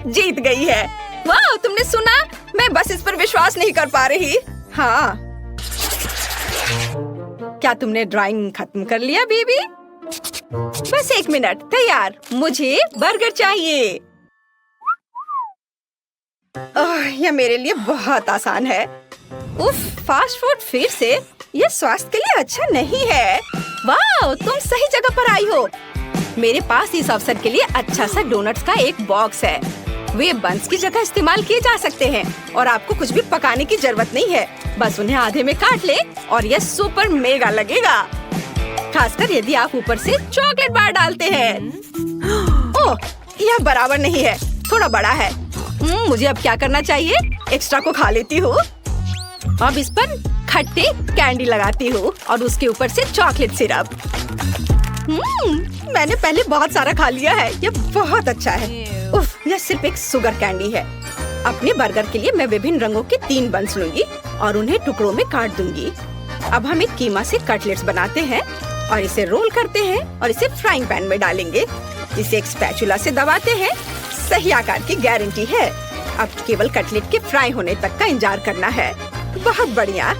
जीत गई है। वाह, तुमने सुना? मैं बस इस पर विश्वास नहीं कर पा रही। हाँ, क्या तुमने ड्राइंग खत्म कर लिया बेबी? बस 1 मिनट। तैयार। मुझे बर्गर चाहिए। यह मेरे लिए बहुत आसान है। उफ, फास्ट फूड फिर से? यह स्वास्थ्य के लिए अच्छा नहीं है। वाह, तुम सही जगह पर आई हो। मेरे पास इस अवसर के लिए अच्छा सा डोनट्स का एक बॉक्स है। वे बंस की जगह इस्तेमाल किए जा सकते हैं और आपको कुछ भी पकाने की जरूरत नहीं है। बस उन्हें आधे में काट ले और यह सुपर मेगा लगेगा, खासकर यदि आप ऊपर से चॉकलेट बार डालते हैं। ओह, यह बराबर नहीं है, थोड़ा बड़ा है। मुझे अब क्या करना चाहिए? एक्स्ट्रा को खा लेती हूँ। अब इस पर खट्टे कैंडी लगाती हूँ और उसके ऊपर से चॉकलेट सिरप। मैंने पहले बहुत सारा खा लिया है। यह बहुत अच्छा है। उफ, यह सिर्फ एक शुगर कैंडी है। अपने बर्गर के लिए मैं विभिन्न रंगों के 3 बंस लूंगी और उन्हें टुकड़ों में काट दूंगी। अब हम एक कीमा से कटलेट्स बनाते हैं और इसे रोल करते हैं और इसे फ्राइंग पैन में डालेंगे। इसे एक स्पैचुला से दबाते हैं। सही आकार की गारंटी है। अब केवल कटलेट के फ्राई होने तक का इंतजार करना है। बहुत बढ़िया।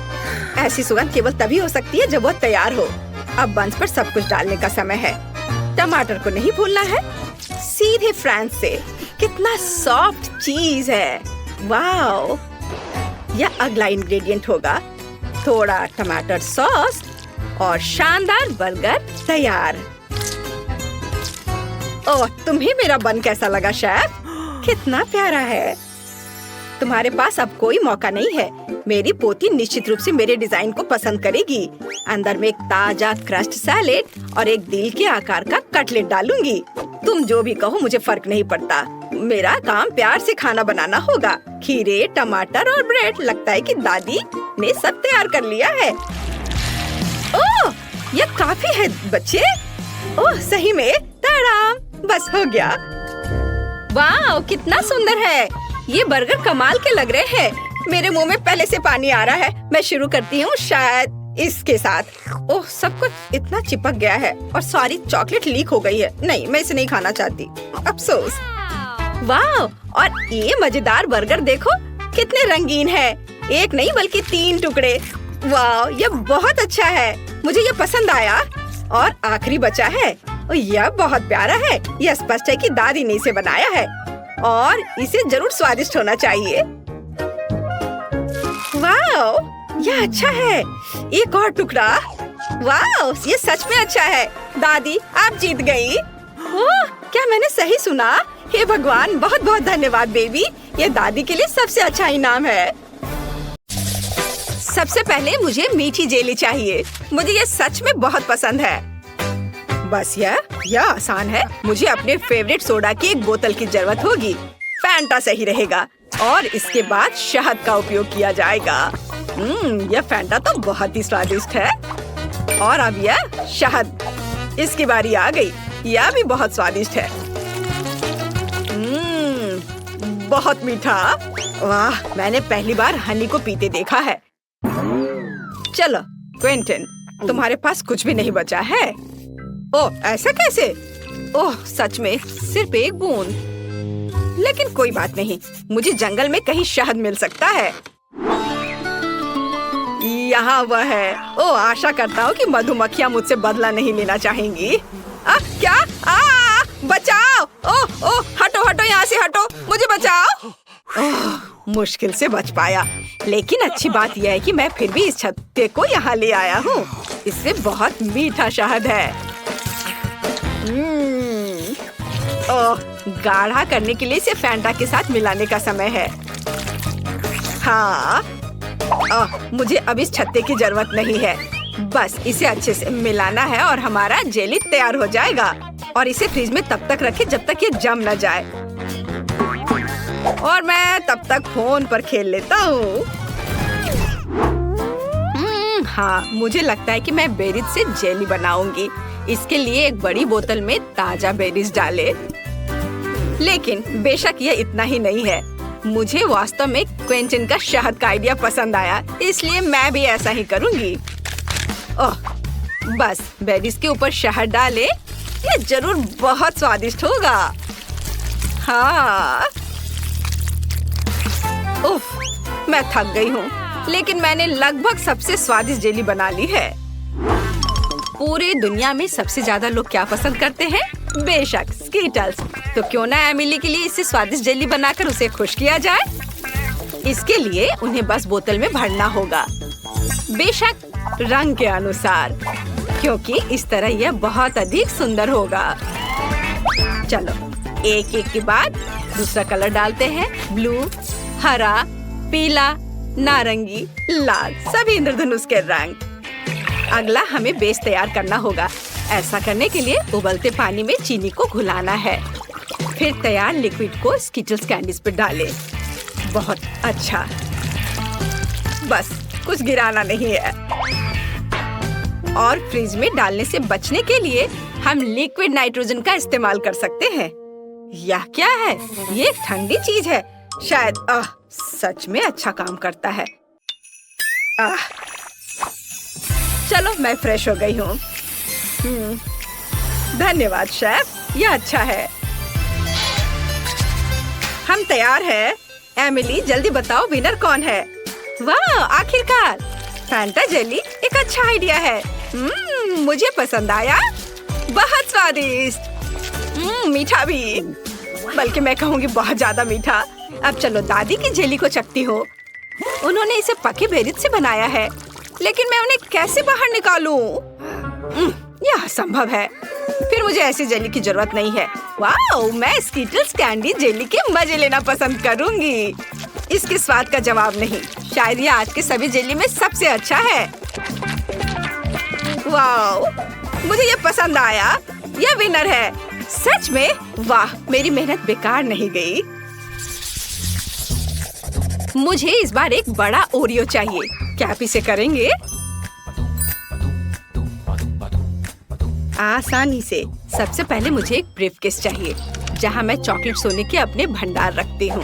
ऐसी सुगंध केवल तभी हो सकती है जब वह तैयार हो। अब बंस पर सब कुछ डालने का समय है। टमाटर को नहीं भूलना है। सीधे फ्रांस से। कितना सॉफ्ट चीज है। वाओ, यह अगला इंग्रेडिएंट होगा। थोड़ा टमाटर सॉस और शानदार बर्गर तैयार। ओह, तुम्हें मेरा बन कैसा लगा शेफ? कितना प्यारा है। तुम्हारे पास अब कोई मौका नहीं है। मेरी पोती निश्चित रूप से मेरे डिजाइन को पसंद करेगी। अंदर में एक ताजा क्रस्ट सैलेड और एक दिल के आकार का कटलेट डालूंगी। तुम जो भी कहो, मुझे फर्क नहीं पड़ता। मेरा काम प्यार से खाना बनाना होगा। खीरे, टमाटर और ब्रेड। लगता है कि दादी ने सब तैयार कर लिया है। ओह, यह काफी है बच्चे। ओह, सही में ताराम, बस हो गया। वाह, कितना सुंदर है। ये बर्गर कमाल के लग रहे हैं। मेरे मुंह में पहले से पानी आ रहा है। मैं शुरू करती हूँ शायद इसके साथ। ओह, सब कुछ इतना चिपक गया है और सारी चॉकलेट लीक हो गई है। नहीं, मैं इसे नहीं खाना चाहती। अफसोस। वाह, और ये मजेदार बर्गर देखो, कितने रंगीन है। एक नहीं बल्कि 3 टुकड़े। वाह, यह बहुत अच्छा है। मुझे यह पसंद आया। और आखिरी बचा है। यह बहुत प्यारा है। यह स्पष्ट है कि दादी ने इसे बनाया है और इसे जरूर स्वादिष्ट होना चाहिए। वाह, यह अच्छा है। एक और टुकड़ा। वाह, ये सच में अच्छा है। दादी, आप जीत गई। ओह, क्या मैंने सही सुना? हे भगवान, बहुत बहुत धन्यवाद बेबी। ये दादी के लिए सबसे अच्छा इनाम है। सबसे पहले मुझे मीठी जेली चाहिए। मुझे ये सच में बहुत पसंद है। बस यह आसान है। मुझे अपने फेवरेट सोडा की एक बोतल की जरूरत होगी। फैंटा सही रहेगा और इसके बाद शहद का उपयोग किया जाएगा। यह फैंटा तो बहुत ही स्वादिष्ट है। और अब यह शहद। इसकी बारी आ गई। यह भी बहुत स्वादिष्ट है। बहुत मीठा। वाह, मैंने पहली बार हनी को पीते देखा है। चलो क्विंटन, तुम्हारे पास कुछ भी नहीं बचा है। ओह, ऐसा कैसे? ओह, सच में सिर्फ एक बूंद। लेकिन कोई बात नहीं, मुझे जंगल में कहीं शहद मिल सकता है। यहाँ वह है। ओह, आशा करता हूँ कि मधुमक्खियाँ मुझसे बदला नहीं लेना चाहेंगी। क्या? बचाओ! ओह ओह, हटो हटो, यहाँ से हटो, मुझे बचाओ। मुश्किल से बच पाया, लेकिन अच्छी बात यह है कि मैं फिर भी इस छत्ते को यहाँ ले आया हूँ। इससे बहुत मीठा शहद है। ओह, गाढ़ा करने के लिए इसे फैंटा के साथ मिलाने का समय है। हाँ, मुझे अब इस छत्ते की जरूरत नहीं है। बस इसे अच्छे से मिलाना है और हमारा जेली तैयार हो जाएगा। और इसे फ्रिज में तब तक रखें जब तक ये जम न जाए। और मैं तब तक फोन पर खेल लेता हूँ। हाँ, मुझे लगता है कि मैं बेरीज से जेली बनाऊंगी। इसके लिए एक बड़ी बोतल में ताजा बेरीज डाले। लेकिन बेशक ये इतना ही नहीं है। मुझे वास्तव में क्विंटन का शहद का आइडिया पसंद आया, इसलिए मैं भी ऐसा ही करूंगी। ओह, बस बेरीज के ऊपर शहद डाले। ये जरूर बहुत स्वादिष्ट होगा। हाँ, उफ, मैं थक गई हूँ, लेकिन मैंने लगभग सबसे स्वादिष्ट जेली बना ली है। पूरी दुनिया में सबसे ज्यादा लोग क्या पसंद करते हैं? बेशक स्कीटल्स। तो क्यों ना एमिली के लिए इससे स्वादिष्ट जेली बनाकर उसे खुश किया जाए। इसके लिए उन्हें बस बोतल में भरना होगा, बेशक रंग के अनुसार, क्योंकि इस तरह यह बहुत अधिक सुंदर होगा। चलो एक एक के बाद दूसरा कलर डालते हैं। ब्लू, हरा, पीला, नारंगी, लाल, सभी इंद्रधनुष के रंग। अगला हमें बेस तैयार करना होगा। ऐसा करने के लिए उबलते पानी में चीनी को घुलाना है। फिर तैयार लिक्विड को स्किटल्स कैंडीज पर डालें। बहुत अच्छा, बस कुछ गिराना नहीं है। और फ्रिज में डालने से बचने के लिए हम लिक्विड नाइट्रोजन का इस्तेमाल कर सकते हैं। यह क्या है? ये एक ठंडी चीज है। शायद सच में अच्छा काम करता है। चलो मैं फ्रेश हो गई हूँ। धन्यवाद शेफ, यह अच्छा है। हम तैयार हैं। एमिली जल्दी बताओ विनर कौन है? वाह, आखिरकार फैंटा जेली एक अच्छा आइडिया है। मुझे पसंद आया। बहुत स्वादिष्ट, मीठा भी, बल्कि मैं कहूँगी बहुत ज्यादा मीठा। अब चलो दादी की जेली को चखती हूँ। उन्होंने इसे पके बेरीज से बनाया है, लेकिन मैं उन्हें कैसे बाहर निकालूं? यह असंभव है। फिर मुझे ऐसी जेली की जरूरत नहीं है। वाह, मैं स्कीटल्स कैंडी जेली के मजे लेना पसंद करूंगी। इसके स्वाद का जवाब नहीं। शायद ये आज के सभी जेली में सबसे अच्छा है। वाह, मुझे ये पसंद आया। यह विनर है। सच में वाह, मेरी मेहनत बेकार नहीं गई। मुझे इस बार एक बड़ा ओरियो चाहिए। क्या आप इसे करेंगे? आसानी से। सबसे पहले मुझे एक ब्रीफकेस चाहिए, जहां मैं चॉकलेट सोने के अपने भंडार रखती हूँ।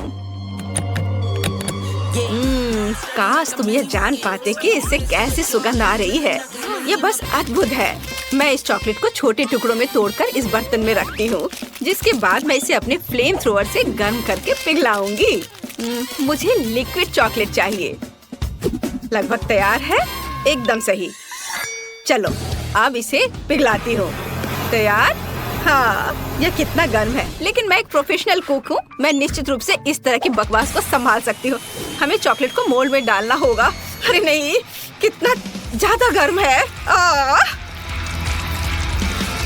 काश तुम ये जान पाते कि इससे कैसी सुगंध आ रही है। ये बस अद्भुत है। मैं इस चॉकलेट को छोटे टुकड़ों में तोड़कर इस बर्तन में रखती हूँ, जिसके बाद मैं इसे अपने फ्लेम थ्रोवर से गर्म करके पिघलाऊंगी। मुझे लिक्विड चॉकलेट चाहिए। लगभग तैयार है। एकदम सही। चलो अब इसे पिघलाती हूँ। तैयार? हाँ, यह कितना गर्म है। लेकिन मैं एक प्रोफेशनल कुक हूँ। मैं निश्चित रूप से इस तरह की बकवास को संभाल सकती हूँ। हमें चॉकलेट को मोल्ड में डालना होगा। अरे नहीं, कितना ज्यादा गर्म है।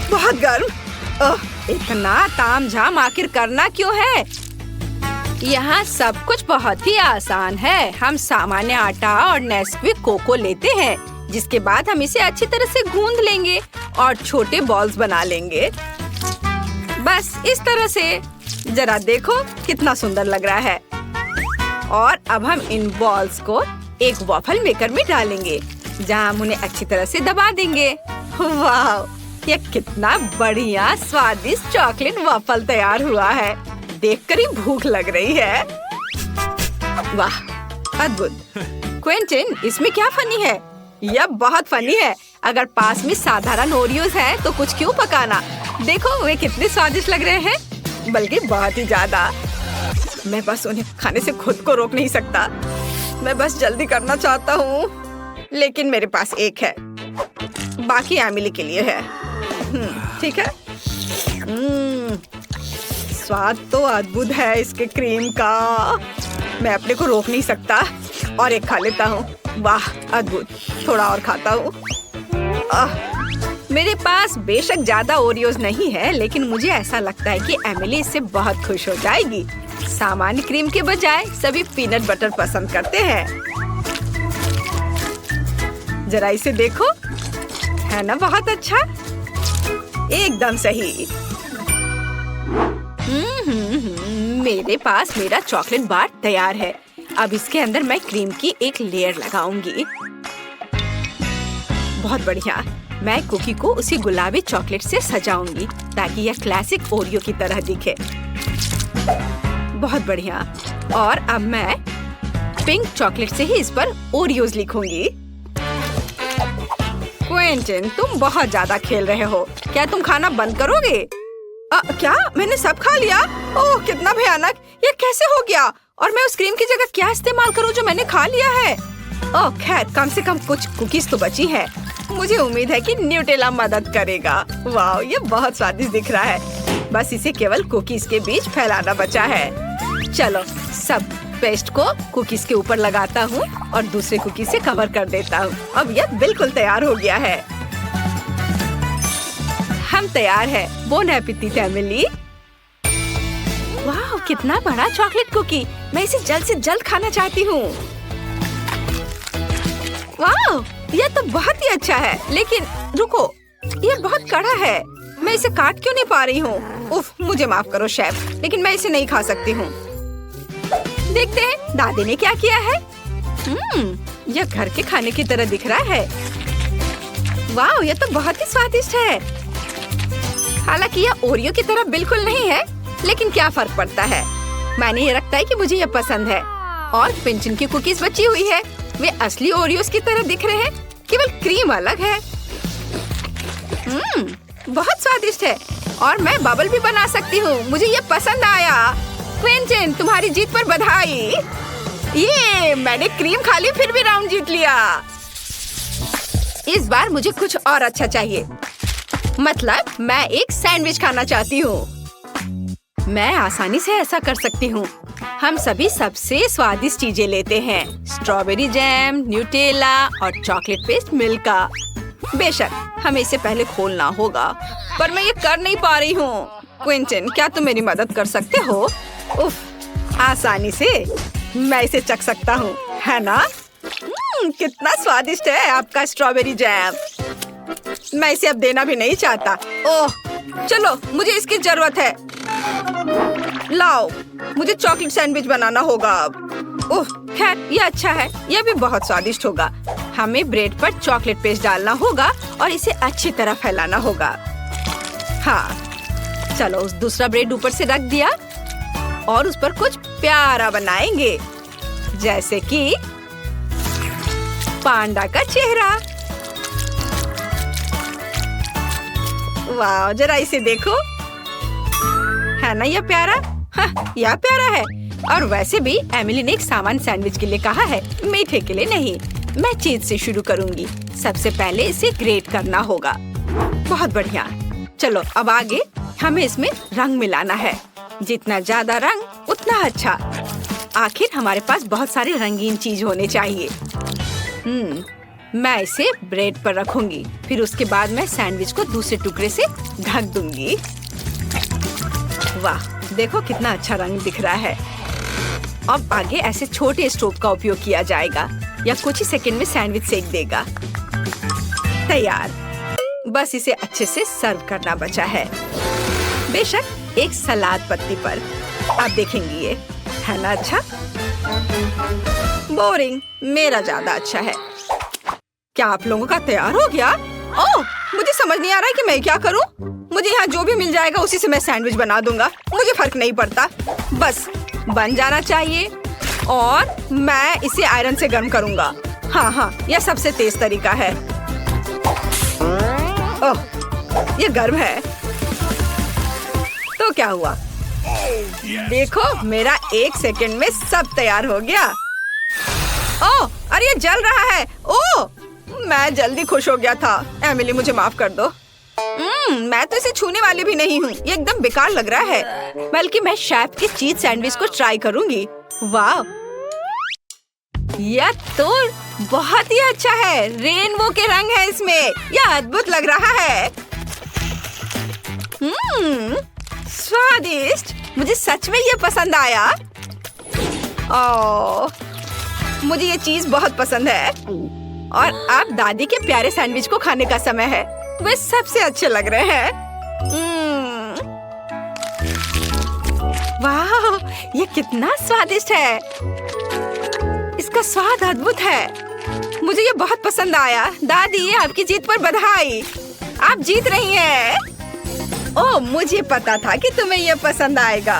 बहुत गर्म। इतना तामझाम आखिर करना क्यों है? यहाँ सब कुछ बहुत ही आसान है। हम सामान्य आटा और नेस्क्विक कोको लेते हैं, जिसके बाद हम इसे अच्छी तरह से गूंद लेंगे और छोटे बॉल्स बना लेंगे। बस इस तरह से। जरा देखो कितना सुंदर लग रहा है। और अब हम इन बॉल्स को एक वॉफल मेकर में डालेंगे, जहां हम उन्हें अच्छी तरह से दबा देंगे। वाह, यह कितना बढ़िया स्वादिष्ट चॉकलेट वॉफल तैयार हुआ है। देखकर ही भूख लग रही है। वाह, अद्भुत। क्विंटन, इसमें क्या फनी है? यह बहुत फनी है। अगर पास में साधारण ओरियोज हैं, तो कुछ क्यों पकाना? देखो वे कितने स्वादिष्ट लग रहे हैं, बल्कि बहुत ही ज्यादा। मैं बस उन्हें खाने से खुद को रोक नहीं सकता। मैं बस जल्दी करना चाहता हूँ, लेकिन मेरे पास एक है। बाकी एमिली के लिए है। ठीक है। स्वाद तो अद्भुत है इसके क्रीम का। मैं अपने को रोक नहीं सकता और एक खा लेता हूँ। वाह, अद्भुत। थोड़ा और खाता हूँ। मेरे पास बेशक ज्यादा ओरियोज नहीं है, लेकिन मुझे ऐसा लगता है कि एमिली इससे बहुत खुश हो जाएगी। सामान्य क्रीम के बजाय सभी पीनट बटर पसंद करते हैं। जरा इसे देखो, है ना बहुत अच्छा? एकदम सही। मेरे पास मेरा चॉकलेट बार तैयार है। अब इसके अंदर मैं क्रीम की एक लेयर लगाऊंगी। बहुत बढ़िया। मैं कुकी को उसी गुलाबी चॉकलेट से सजाऊंगी ताकि यह क्लासिक ओरियो की तरह दिखे। बहुत बढ़िया। और अब मैं पिंक चॉकलेट से ही इस पर ओरियोज लिखूंगी। क्विंटन, तुम बहुत ज्यादा खेल रहे हो। क्या तुम खाना बंद करोगे? क्या मैंने सब खा लिया? ओह कितना भयानक! ये कैसे हो गया? और मैं उस क्रीम की जगह क्या इस्तेमाल करूं जो मैंने खा लिया है? ओह खैर, कम से कम कुछ कुकीज तो बची है। मुझे उम्मीद है कि न्यूटेला मदद करेगा। वाह, ये बहुत स्वादिष्ट दिख रहा है। बस इसे केवल कुकीज के बीच फैलाना बचा है। चलो सब पेस्ट को कुकीज के ऊपर लगाता हूँ और दूसरे कुकीज से कवर कर देता हूँ। अब यह बिल्कुल तैयार हो गया है। हम तैयार है। Bone appétit Emily. वाह, कितना बड़ा चॉकलेट कुकी! मैं इसे जल्द से जल्द खाना चाहती हूँ। वाह, यह तो बहुत ही अच्छा है। लेकिन रुको, यह बहुत कड़ा है। मैं इसे काट क्यों नहीं पा रही हूँ? उफ, मुझे माफ करो शेफ, लेकिन मैं इसे नहीं खा सकती हूँ। देखते हैं दादी ने क्या किया है। यह घर के खाने की तरह दिख रहा है। वाह, यह तो बहुत ही स्वादिष्ट है। हालांकि यह ओरियो की तरह बिल्कुल नहीं है, लेकिन क्या फर्क पड़ता है। मैंने ये रखता है कि मुझे यह पसंद है। और पिंचन की कुकीज बची हुई है। वे असली ओरियोस की तरह दिख रहे हैं, केवल क्रीम अलग है। बहुत स्वादिष्ट है। और मैं बबल भी बना सकती हूँ। मुझे ये पसंद आया। क्विंटन, तुम्हारी जीत पर बधाई। ये मैंने क्रीम खा ली, फिर भी राउंड जीत लिया। इस बार मुझे कुछ और अच्छा चाहिए। मतलब मैं एक सैंडविच खाना चाहती हूँ। मैं आसानी से ऐसा कर सकती हूँ। हम सभी सबसे स्वादिष्ट चीजें लेते हैं। स्ट्रॉबेरी जैम, न्यूटेला और चॉकलेट पेस्ट मिल्का। बेशक हमें इसे पहले खोलना होगा, पर मैं ये कर नहीं पा रही हूँ। क्विंटन, क्या तुम मेरी मदद कर सकते हो? उफ, आसानी से मैं इसे चख सकता हूँ, है ना? कितना स्वादिष्ट है आपका स्ट्रॉबेरी जैम। मैं इसे अब देना भी नहीं चाहता। ओह, चलो मुझे इसकी जरूरत है। लाओ, मुझे चॉकलेट सैंडविच बनाना होगा अब। ओह खैर, ये अच्छा है। यह भी बहुत स्वादिष्ट होगा। हमें ब्रेड पर चॉकलेट पेस्ट डालना होगा और इसे अच्छी तरह फैलाना होगा। हाँ, चलो उस दूसरा ब्रेड ऊपर से रख दिया और उस पर कुछ प्यारा बनाएंगे, जैसे कि पांडा का चेहरा। वाह, जरा इसे देखो, है ना यह प्यारा? हाँ, यह प्यारा है। और वैसे भी एमिली ने एक सामान्य सैंडविच के लिए कहा है, मीठे के लिए नहीं। मैं चीज से शुरू करूंगी। सबसे पहले इसे ग्रेट करना होगा। बहुत बढ़िया। चलो अब आगे हमें इसमें रंग मिलाना है। जितना ज्यादा रंग उतना अच्छा। आखिर हमारे पास बहुत सारे रंगीन चीज होने चाहिए। मैं इसे ब्रेड पर रखूंगी। फिर उसके बाद मैं सैंडविच को दूसरे टुकड़े से ढक दूंगी। वाह, देखो कितना अच्छा रंग दिख रहा है। अब आगे ऐसे छोटे स्टोव का उपयोग किया जाएगा। या कुछ ही सेकंड में सैंडविच सेक देगा। तैयार। बस इसे अच्छे से सर्व करना बचा है। बेशक एक सलाद पत्ती पर। आप देखेंगे ये, है ना अच्छा? बोरिंग, मेरा ज्यादा अच्छा है। क्या आप लोगों का तैयार हो गया? ओह, मुझे समझ नहीं आ रहा है कि मैं क्या करूं। मुझे यहाँ जो भी मिल जाएगा उसी से मैं सैंडविच बना दूंगा। मुझे फर्क नहीं पड़ता, बस बन जाना चाहिए। और मैं इसे आयरन से गर्म करूंगा। हाँ, यह सबसे तेज तरीका है। ओह, ये गर्म है। तो क्या हुआ? देखो, मेरा 1 सेकंड में सब तैयार हो गया। ओह, अरे ये जल रहा है। ओह, मैं जल्दी खुश हो गया था। एमिली, मुझे माफ कर दो। मैं तो इसे छूने वाली भी नहीं हूँ। ये एकदम बेकार लग रहा है। बल्कि मैं शेफ के चीज सैंडविच को ट्राई करूंगी। वाह, यह तो बहुत ही अच्छा है, रेनबो के रंग है इसमें, यह अद्भुत लग रहा है। स्वादिष्ट, मुझे सच में ये पसंद आया। ओह, मुझे ये चीज बहुत पसंद है। और अब दादी के प्यारे सैंडविच को खाने का समय है, वे सबसे अच्छे लग रहे हैं। वाह, ये कितना स्वादिष्ट है, इसका स्वाद अद्भुत है, मुझे ये बहुत पसंद आया। दादी, आपकी जीत पर बधाई, आप जीत रही हैं। ओह, मुझे पता था कि तुम्हें ये पसंद आएगा।